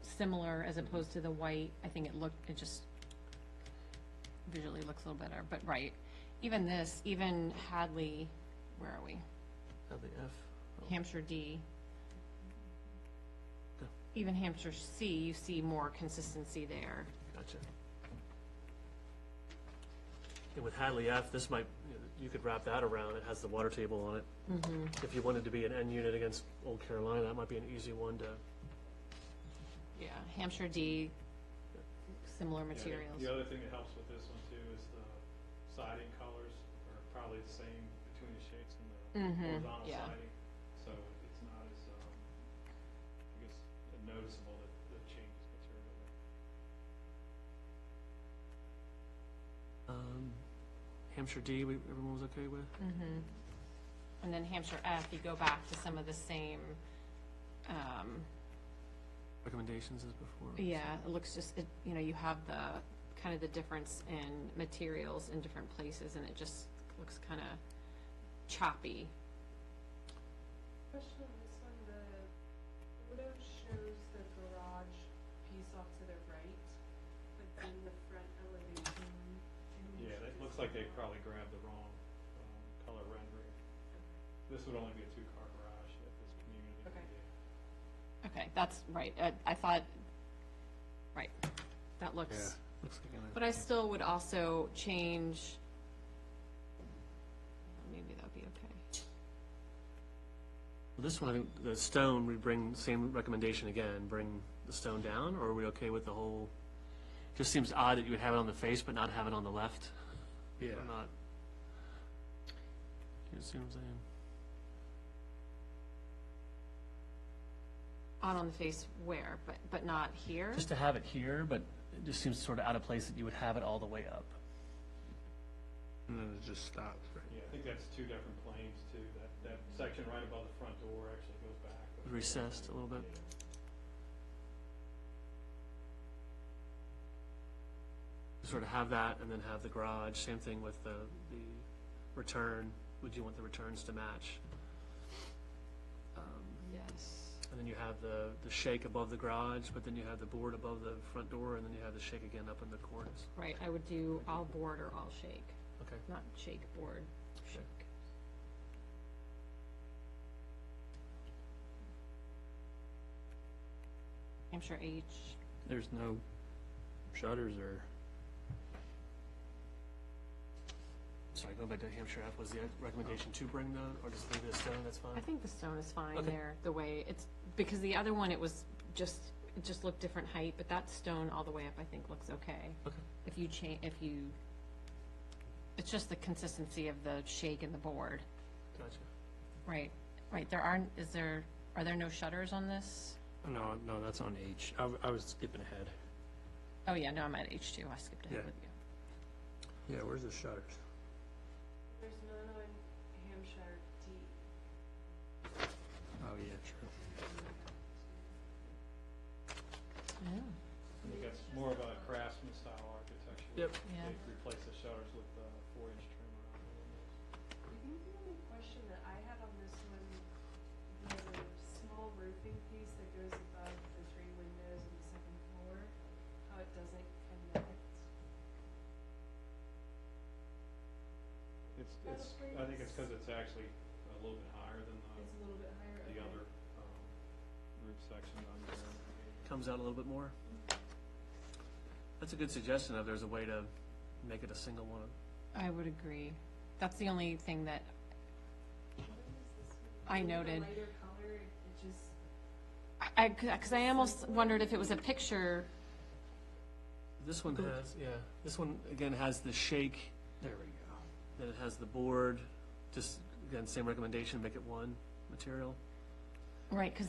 similar as opposed to the white, I think it just visually looks a little better, but right. Even this, even Hadley, where are we? Hadley F. Oh, Hampshire D. Okay. Even Hampshire C, you see more consistency there. Gotcha. And with Hadley F, this might, you could wrap that around, it has the water table on it. If you wanted to be an end unit against Old Carolina, that might be an easy one to, Yeah, Hampshire D, similar Yeah, materials. The other thing that helps with this one too is the siding colors are probably the same between the shakes and the horizontal yeah. siding. So it's not as, I guess, noticeable that the changes materially. Hampshire D, everyone was okay with? And then Hampshire F, you go back to some of the same, Recommendations as before? yeah, it looks just, you have the, kind of the difference in materials in different places, and it just looks kind of choppy. Question on this one, the photo shows the garage piece off to the right, but then the front elevation. Yeah, it looks like they probably grabbed the wrong color rendering. This would only be a two-car garage at this community. Okay. Yeah. Okay, that's right, I thought, right, that looks, Looks like but I still would also change, maybe that'd be okay. Well, this one, I think the stone, we bring, same recommendation again, bring the stone down, or are we okay with the whole? Just seems odd that you would have it on the face but not have it on the left. Yeah. Or not. You see what I'm saying? On the face where, but not here? Just to have it here, but it just seems sort of out of place that you would have it all the way up. And then it just stops, right? Yeah, I think that's two different planes too. That section right above the front door actually goes back. Recessed a little bit. Yeah. Sort of have that and then have the garage, same thing with the return. Would you want the returns to match? Yes. And then you have the shake above the garage, but then you have the board above the front door, and then you have the shake again up in the corners. Right, I would do all board or all shake, Okay. not shake, board, shake. Hampshire H, There's no shutters or, Sorry, going back to Hampshire F, was the recommendation to bring the, or just leave it a stone, that's fine? I think the stone is fine Okay. there, the way it's, because the other one, it just looked different height, but that stone all the way up, I think, looks okay. Okay. If you, it's just the consistency of the shake and the board. Gotcha. Right, are there no shutters on this? no, that's on H. I was skipping ahead. Oh, yeah, no, I'm at H2, I skipped ahead Yeah. with you. Yeah, where's the shutters? There's none on Hampshire D. Oh, yeah, true. Oh, I think that's more of a craftsman style architecture. Yep. Yeah. They replace the shutters with 4-inch trim around the windows. I think the only question that I had on this one, the small roofing piece that goes above the 3 windows on the second floor, how it doesn't connect. I think it's because it's actually a little bit higher than It's a little bit higher. the okay. other roof section under there. Comes out a little bit more. That's a good suggestion, if there's a way to make it a single one. I would agree. That's the only thing that What is this I one? noted. The lighter color, it just, because I almost wondered if it was a picture. This one has, yeah, this one, again, has the shake, There we go. then it has the board, just, again, same recommendation, make it one material. Right, because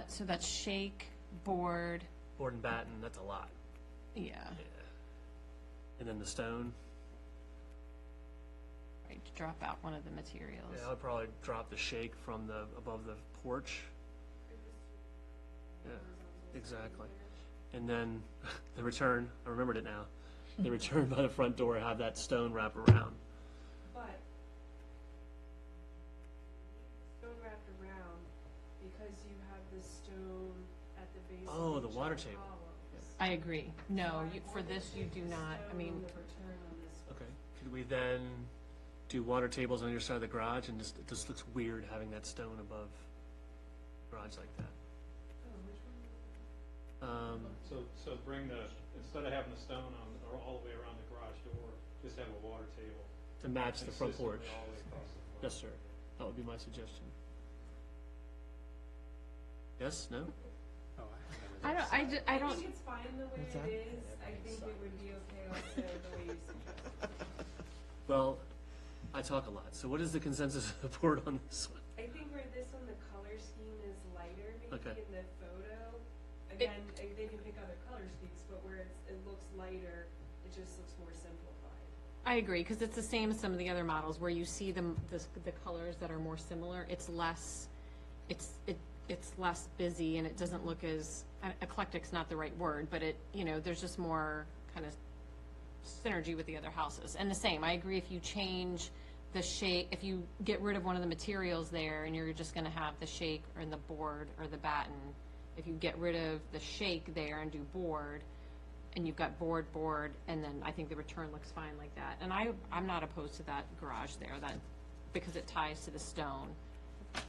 so that's shake, board, Board and batten, that's a lot. yeah, Yeah. And then the stone, right, drop out one of the materials. yeah, I would probably drop the shake from the, above the porch. Yeah, exactly. And then the return, I remembered it now, the return by the front door, have that stone wrap around. but stone wrapped around because you have the stone at the base. Oh, of the each water of the table. columns. I agree. No, So I for this, you do wanted the not, I stone mean, on the return on this one. Okay, could we then do water tables on either side of the garage, and just, it just looks weird having that stone above the garage like that. Oh, which one? So bring instead of having the stone or all the way around the garage door, just have a water table. To match the front porch. consistently all the way across the front. Yes, sir. That would be my suggestion. Yes, no? Oh, I don't, I think it's fine the way What's that? it is. I think it would be okay also the way you suggest. Well, I talk a lot, so what is the consensus of the board on this one? I think where this one, the color scheme is lighter Okay. maybe in the photo. Again, they can pick other color schemes, but where it looks lighter, it just looks more simplified. I agree, because it's the same as some of the other models, where you see the colors that are more similar, it's less, it's less busy, and it doesn't look as, eclectic's not the right word, but there's just more kind of synergy with the other houses. And the same, I agree, if you change the shake, if you get rid of one of the materials there, and you're just gonna have the shake or the board or the batten, if you get rid of the shake there and do board, and you've got board, and then I think the return looks fine like that. And I'm not opposed to that garage there, because it ties to the stone. And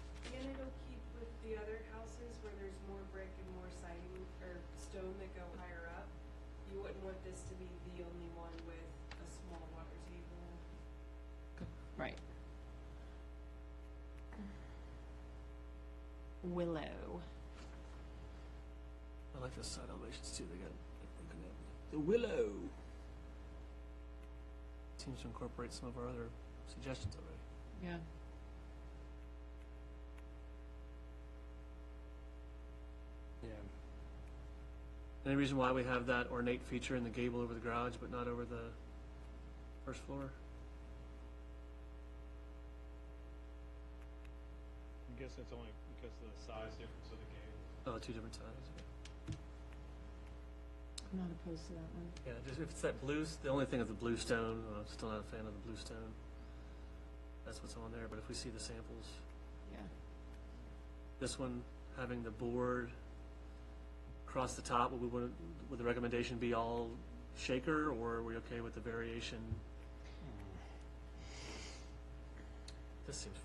it'll keep with the other houses where there's more brick and more siding or stone that go higher up. You wouldn't want this to be the only one with a small water table. Right. Willow. I like the side elevations too, they got, looking at the willow. Seems to incorporate some of our other suggestions already. Yeah. Yeah. Any reason why we have that ornate feature in the gable over the garage, but not over the first floor? I guess it's only because of the size difference of the gable. Oh, two different sides. I'm not opposed to that one. Yeah, just if it's that blue, the only thing is the blue stone, I'm still not a fan of the blue stone. That's what's on there, but if we see the samples, Yeah. this one having the board across the top, would the recommendation be all shaker, or are we okay with the variation? This seems fun.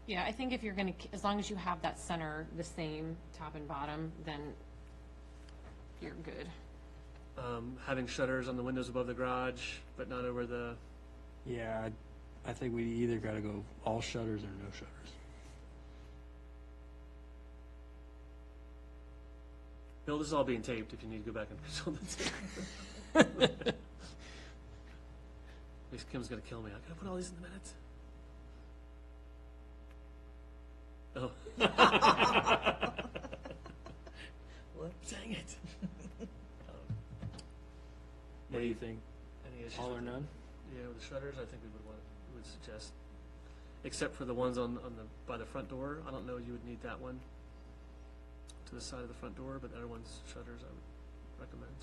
Yeah, I think if you're gonna, as long as you have that center the same top and bottom, then you're good. Having shutters on the windows above the garage, but not over the, Yeah, I think we either gotta go all shutters or no shutters. Bill, this is all being taped if you need to go back and show the tape. At least Kim's gonna kill me. I gotta put all these in the minutes. Oh. Whoops. Dang it. What do you think? Any issues All or with the- none? Yeah, with the shutters, I think we would suggest, except for the ones on the, by the front door. I don't know you would need that one to the side of the front door, but the other ones, shutters, I would recommend.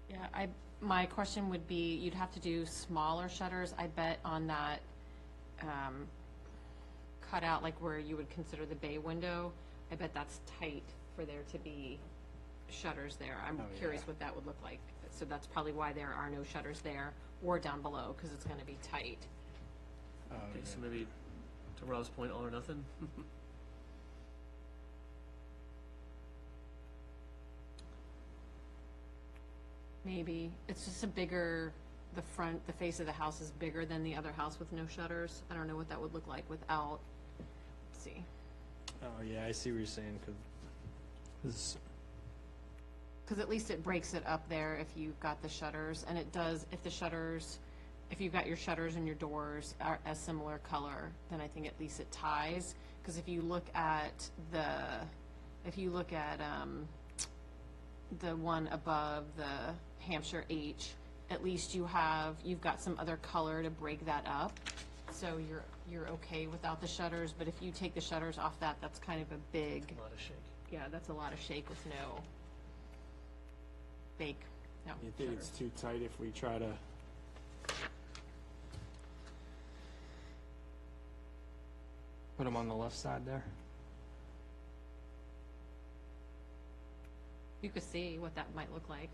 Yeah, my question would be, you'd have to do smaller shutters, I bet, on that, cutout, like where you would consider the bay window. I bet that's tight for there to be shutters there. I'm Oh, yeah. curious what that would look like. So that's probably why there are no shutters there or down below, because it's gonna be tight. Oh, Okay, yeah. so maybe, to Rob's point, all or nothing? Maybe. It's just a bigger, the front, the face of the house is bigger than the other house with no shutters. I don't know what that would look like without, let's see. Oh, yeah, I see what you're saying, because Because at least it breaks it up there if you've got the shutters, and it does, if the shutters, if you've got your shutters and your doors are a similar color, then I think at least it ties. Because if you look at the one above the Hampshire H, at least you've got some other color to break that up. So you're okay without the shutters, but if you take the shutters off that, that's kind of a big, A lot of shake. yeah, that's a lot of shake with no fake, no you think shutters. it's too tight if we try to put them on the left side there? You could see what that might look like.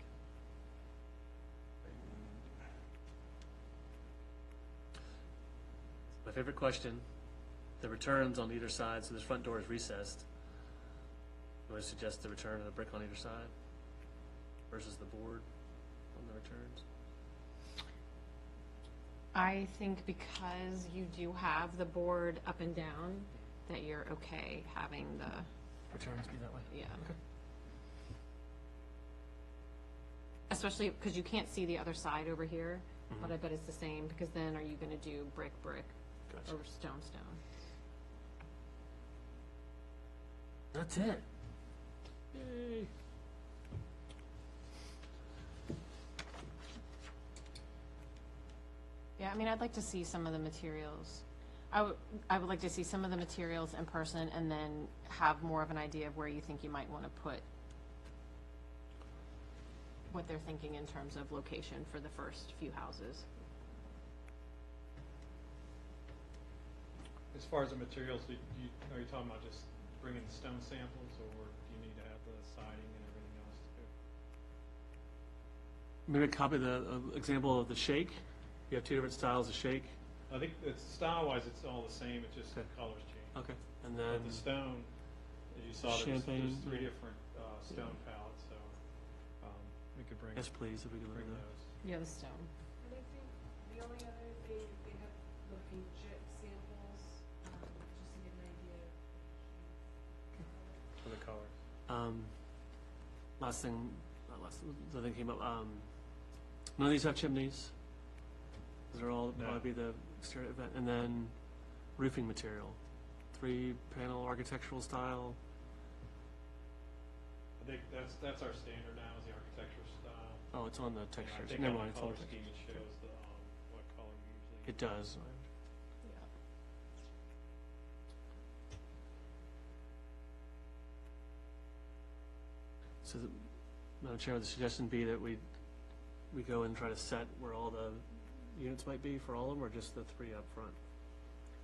My favorite question, the returns on either side, so this front door is recessed. I would suggest the return of a brick on either side versus the board on the returns. I think because you do have the board up and down, that you're okay having the, Returns be that way? yeah. Okay. Especially because you can't see the other side over here, but I bet it's the same, because then are you gonna do brick, Gotcha. or stone? That's it. Yay. Yeah, I mean, I'd like to see some of the materials. I would like to see some of the materials in person, and then have more of an idea of where you think you might want to put what they're thinking in terms of location for the first few houses. As far as the materials, are you talking about just bringing stone samples, or do you need to have the siding and everything else too? Maybe a copy of the example of the shake. You have two different styles of shake. I think it's style-wise, it's all the same, it's just the Okay. colors change. Okay. And then But the stone, as you saw, there's Champagne, three yeah. different stone palettes, so we could bring yes, please, if we could look bring at those. those. Yeah, the stone. And I think the only other thing, they have the paint chip samples, just to get an idea. For the colors. Last thing, not last, the thing came up, none of these have chimneys. Those are all No. probably the exterior event, and then roofing material, 3-panel architectural style. I think that's our standard now, is the architectural style. Oh, it's on the And I textures, think never on mind, the it's on color the scheme, textures. it shows the, what color we usually. It does. So, Madam Chair, would the suggestion be that we go and try to set where all the units might be for all of them, or just the 3 up front?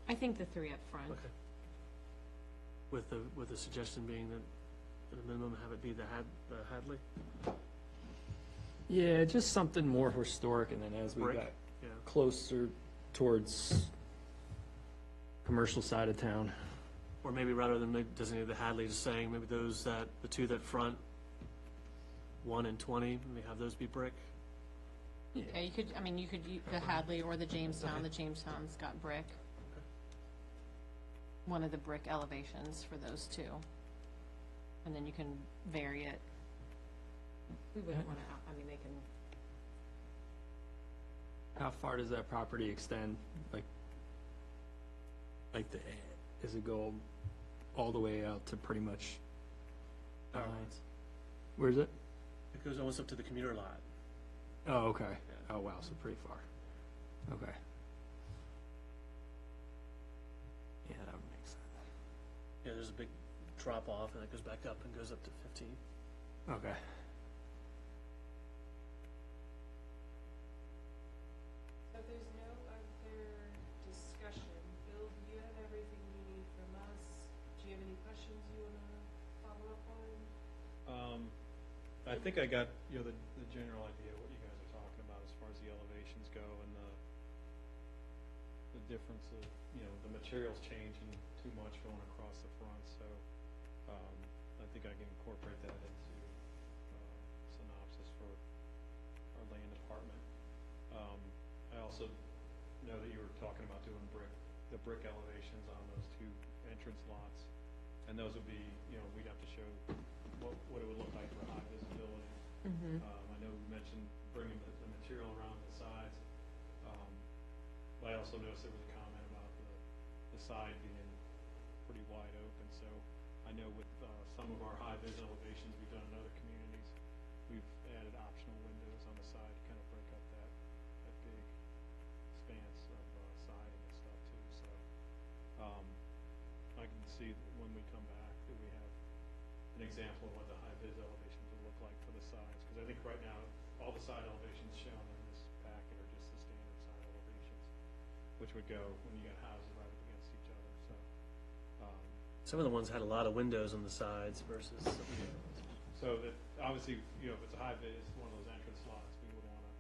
I think the 3 up front. Okay. with the suggestion being that at a minimum have it be the Hadley? Yeah, just something more historic, and then as we Brick, got yeah. closer towards commercial side of town. Or maybe rather than maybe designating the Hadley, just saying maybe those the two that front, 1 and 20, maybe have those be brick. Yeah, you could, the Hadley or the Jamestown. Okay. The Jamestown's got brick. One of the brick elevations for those two. And then you can vary it. We wouldn't want to, they can, How far does that property extend? Does it go all the way out to pretty much? Power lines. Where's it? It goes almost up to the commuter lot. Oh, okay. Oh, wow, so pretty far. Okay. Yeah, that would make sense. Yeah, there's a big drop off and it goes back up and goes up to 15. Okay. So if there's no other discussion, Bill, do you have everything you need from us? Do you have any questions you want to follow up on? I think I got, the general idea of what you guys are talking about as far as the elevations go and the difference of, the materials changing too much going across the front, so, I think I can incorporate that into, synopsis for our land department. I also know that you were talking about doing the brick elevations on those two entrance lots, and those would be, we'd have to show what it would look like for high visibility. I know we mentioned bringing the material around the sides. But I also noticed there was a comment about the side being pretty wide open. So I know with some of our high vis elevations we've done in other communities, we've added optional windows on the side to kind of break up that big expanse of siding and stuff too. So I can see when we come back that we have an example of what the high vis elevations would look like for the sides, because I think right now all the side elevations shown in this packet are just the standard side elevations, which would go when you got houses right up against each other. So Some of the ones had a lot of windows on the sides versus some of the others. so that obviously, if it's a high vis, one of those entrance slots, we would want to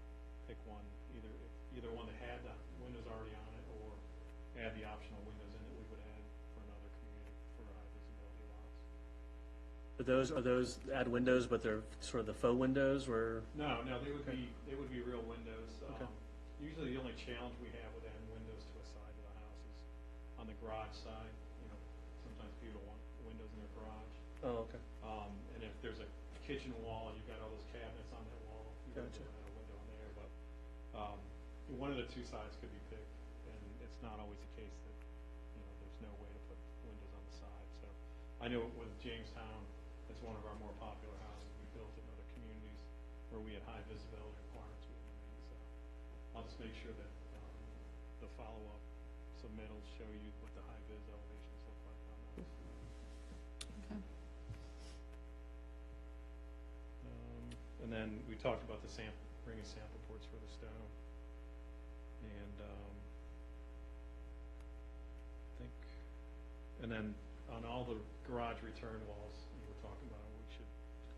pick one, either one that had the windows already on it, or add the optional windows in that we would add for another community for high visibility lots. But are those add windows, but they're sort of the faux windows where? No, they would be real windows. Okay. Usually the only challenge we have with adding windows to a side of the house is on the garage side. Sometimes people want windows in their garage. Oh, okay. And if there's a kitchen wall and you've got all those cabinets on that wall, you don't Gotcha. have a window in there. But one of the two sides could be picked, and it's not always the case that there's no way to put windows on the side. So I know with Jamestown, it's one of our more popular houses we built in other communities where we had high visibility requirements. So I'll just make sure that the follow-up submittals show you what the high vis elevations look like on those. okay. And then we talked about bringing sample ports for the stone. And and then on all the garage return walls you were talking about, we should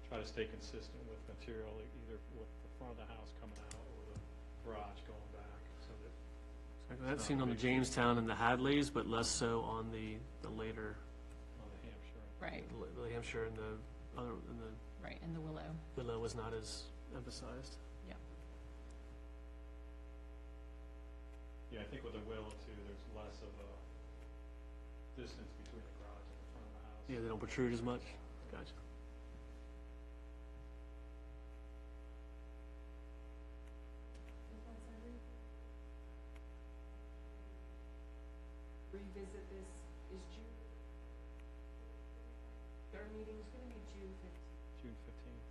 try to stay consistent with material, either with the front of the house coming out or the garage going back, so that That's seen on the Jamestown and the Hadleys, but less so on the later, on the Hampshire. Right, the Hampshire and the other, and the right, and the Willow. Willow was not as emphasized. Yep. Yeah, I think with the Willow too, there's less of a distance between the garage and the front of the house. Yeah, they don't protrude as much. Gotcha. Revisit this, is June, our meeting's gonna be June 15th. June 15th.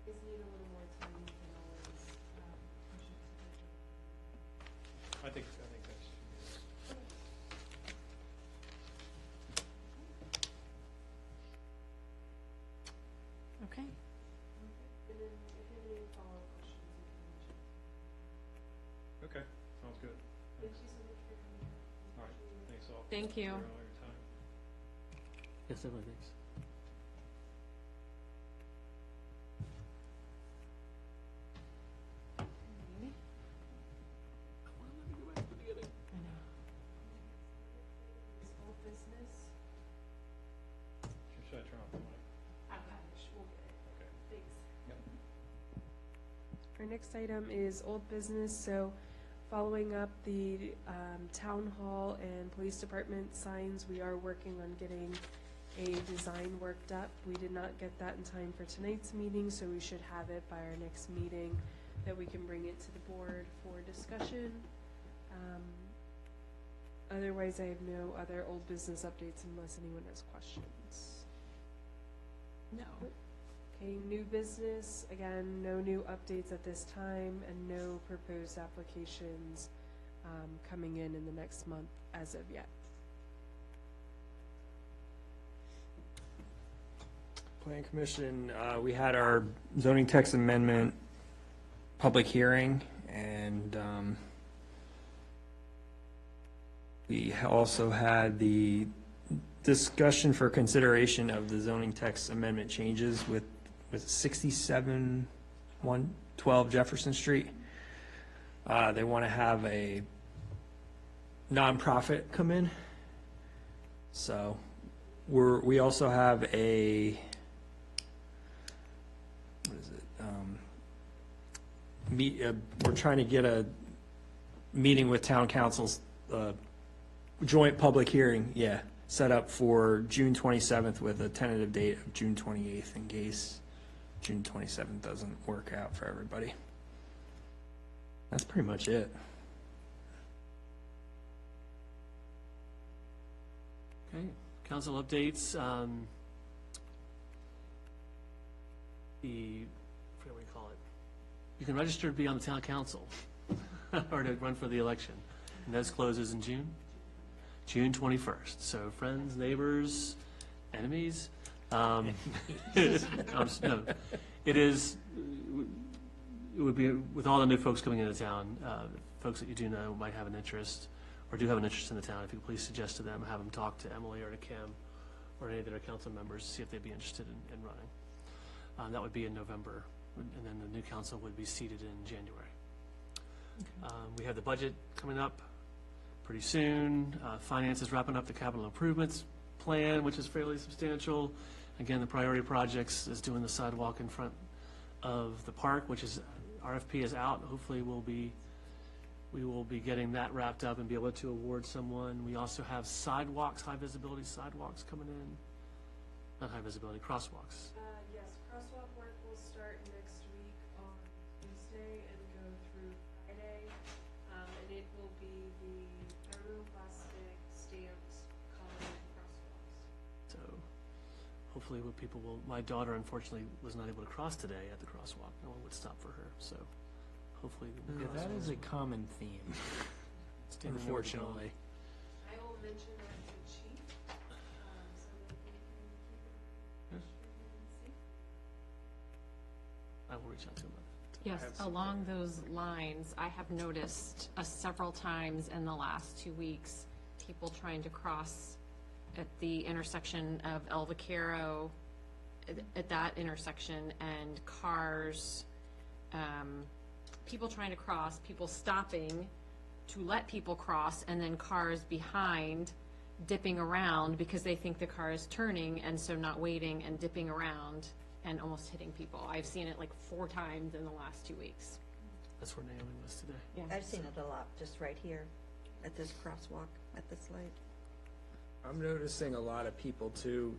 Just need a little more time, you can always, push it to the. I think that's. Okay. And then if you have any follow-up questions, you can reach out. Okay, sounds good. Thank you so much for coming. All right, thanks all. Thank you. for all your time. Yes, definitely, thanks. Old business. Should I turn off the mic? Okay. Thanks. Our next item is old business, so following up the town hall and police department signs, we are working on getting a design worked up. We did not get that in time for tonight's meeting, so we should have it by our next meeting, that we can bring it to the board for discussion. Otherwise, I have no other old business updates unless anyone has questions. No. Okay, new business, again, no new updates at this time, and no proposed applications coming in the next month as of yet. Planning Commission, we had our zoning text amendment public hearing, and we also had the discussion for consideration of the zoning text amendment changes with 67-112 Jefferson Street. They want to have a nonprofit come in. So we also have a, what is it? We're trying to get a meeting with town councils, joint public hearing, set up for June 27th with a tentative date of June 28th in case June 27th doesn't work out for everybody. That's pretty much it. Okay, council updates. I forget what you call it. You can register to be on the town council or to run for the election. And that closes in June 21st. So friends, neighbors, enemies. No, it is. It would be with all the new folks coming into town. Folks that you do know might have an interest, or do have an interest in the town. If you could please suggest to them, have them talk to Emily or to Kim, or any of their council members, see if they'd be interested in running. That would be in November, and then the new council would be seated in January. We have the budget coming up pretty soon. Finance is wrapping up the capital improvements plan, which is fairly substantial. Again, the priority projects is doing the sidewalk in front of the park, which is, RFP is out. Hopefully we will be getting that wrapped up and be able to award someone. We also have sidewalks, high visibility sidewalks coming in. Not high visibility, crosswalks. Yes, crosswalk work will start next week on Tuesday and go through Friday. And it will be the thermoplastic stamped colored crosswalks. So hopefully what people will, my daughter unfortunately was not able to cross today at the crosswalk. No one would stop for her, so hopefully. That is a common theme, Standing there with the dog. unfortunately. I will mention that to the chief, so that we can keep it safe. I will reach out to him. Yes, along those lines, I have noticed several times in the last 2 weeks, people trying to cross at the intersection of El Vaquero, at that intersection, and cars, people trying to cross, people stopping to let people cross, and then cars behind dipping around because they think the car is turning, and so not waiting and dipping around and almost hitting people. I've seen it like 4 times in the last 2 weeks. That's where Naomi was today. Yeah. I've seen it a lot, just right here, at this crosswalk, at this light. I'm noticing a lot of people too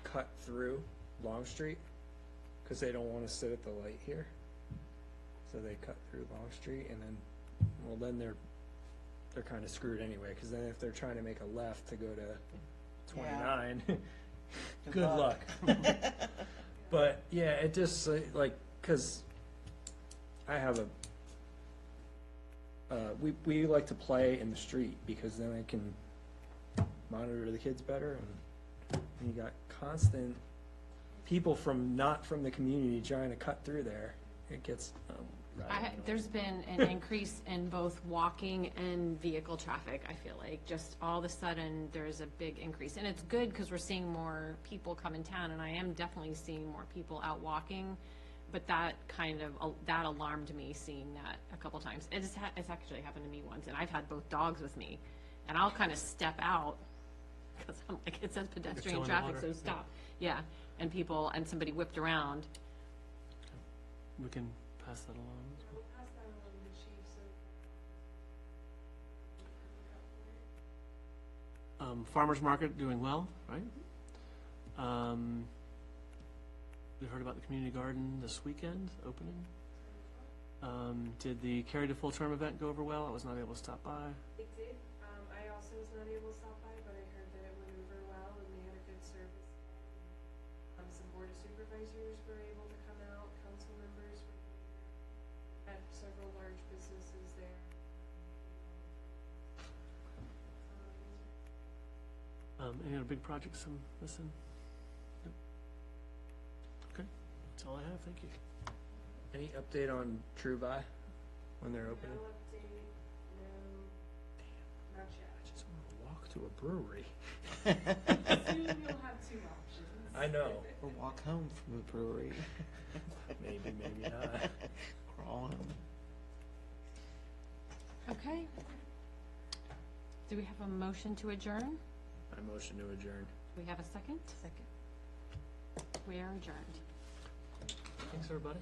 cut through Long Street because they don't want to sit at the light here. So they cut through Long Street, and then, well, then they're kind of screwed anyway, because then if they're trying to make a left to go to 29, good luck. But yeah, it just like, because I have we like to play in the street because then I can monitor the kids better, and you got constant people from not from the community trying to cut through there. It gets There's been an increase in both walking and vehicle traffic, I feel like. Just all of a sudden, there's a big increase. And it's good because we're seeing more people come in town, and I am definitely seeing more people out walking. But that that alarmed me, seeing that a couple times. It's actually happened to me once, and I've had both dogs with me. And I'll kind of step out, because I'm like, it says pedestrian toe in the traffic, water. so stop. Yeah, and somebody whipped around. We can pass that along. Farmers market doing well, right? We heard about the community garden this weekend opening. Did the Carry to Full Term event go over well? I was not able to stop by. It did. I also was not able to stop by, but I heard that it went over well and they had a good service. Some board of supervisors were able to come out, council members were at several large businesses there. Any other big projects I'm missing? Nope. Okay, that's all I have, thank you. Any update on True Buy when they're opening? No update, no, not yet. I just want to walk to a brewery. Soon you'll have two options. I know. Or walk home from the brewery. Maybe, maybe not. Crawl home. Okay. Do we have a motion to adjourn? I motion to adjourn. Do we have a second? Second. We are adjourned. Thanks, everybody.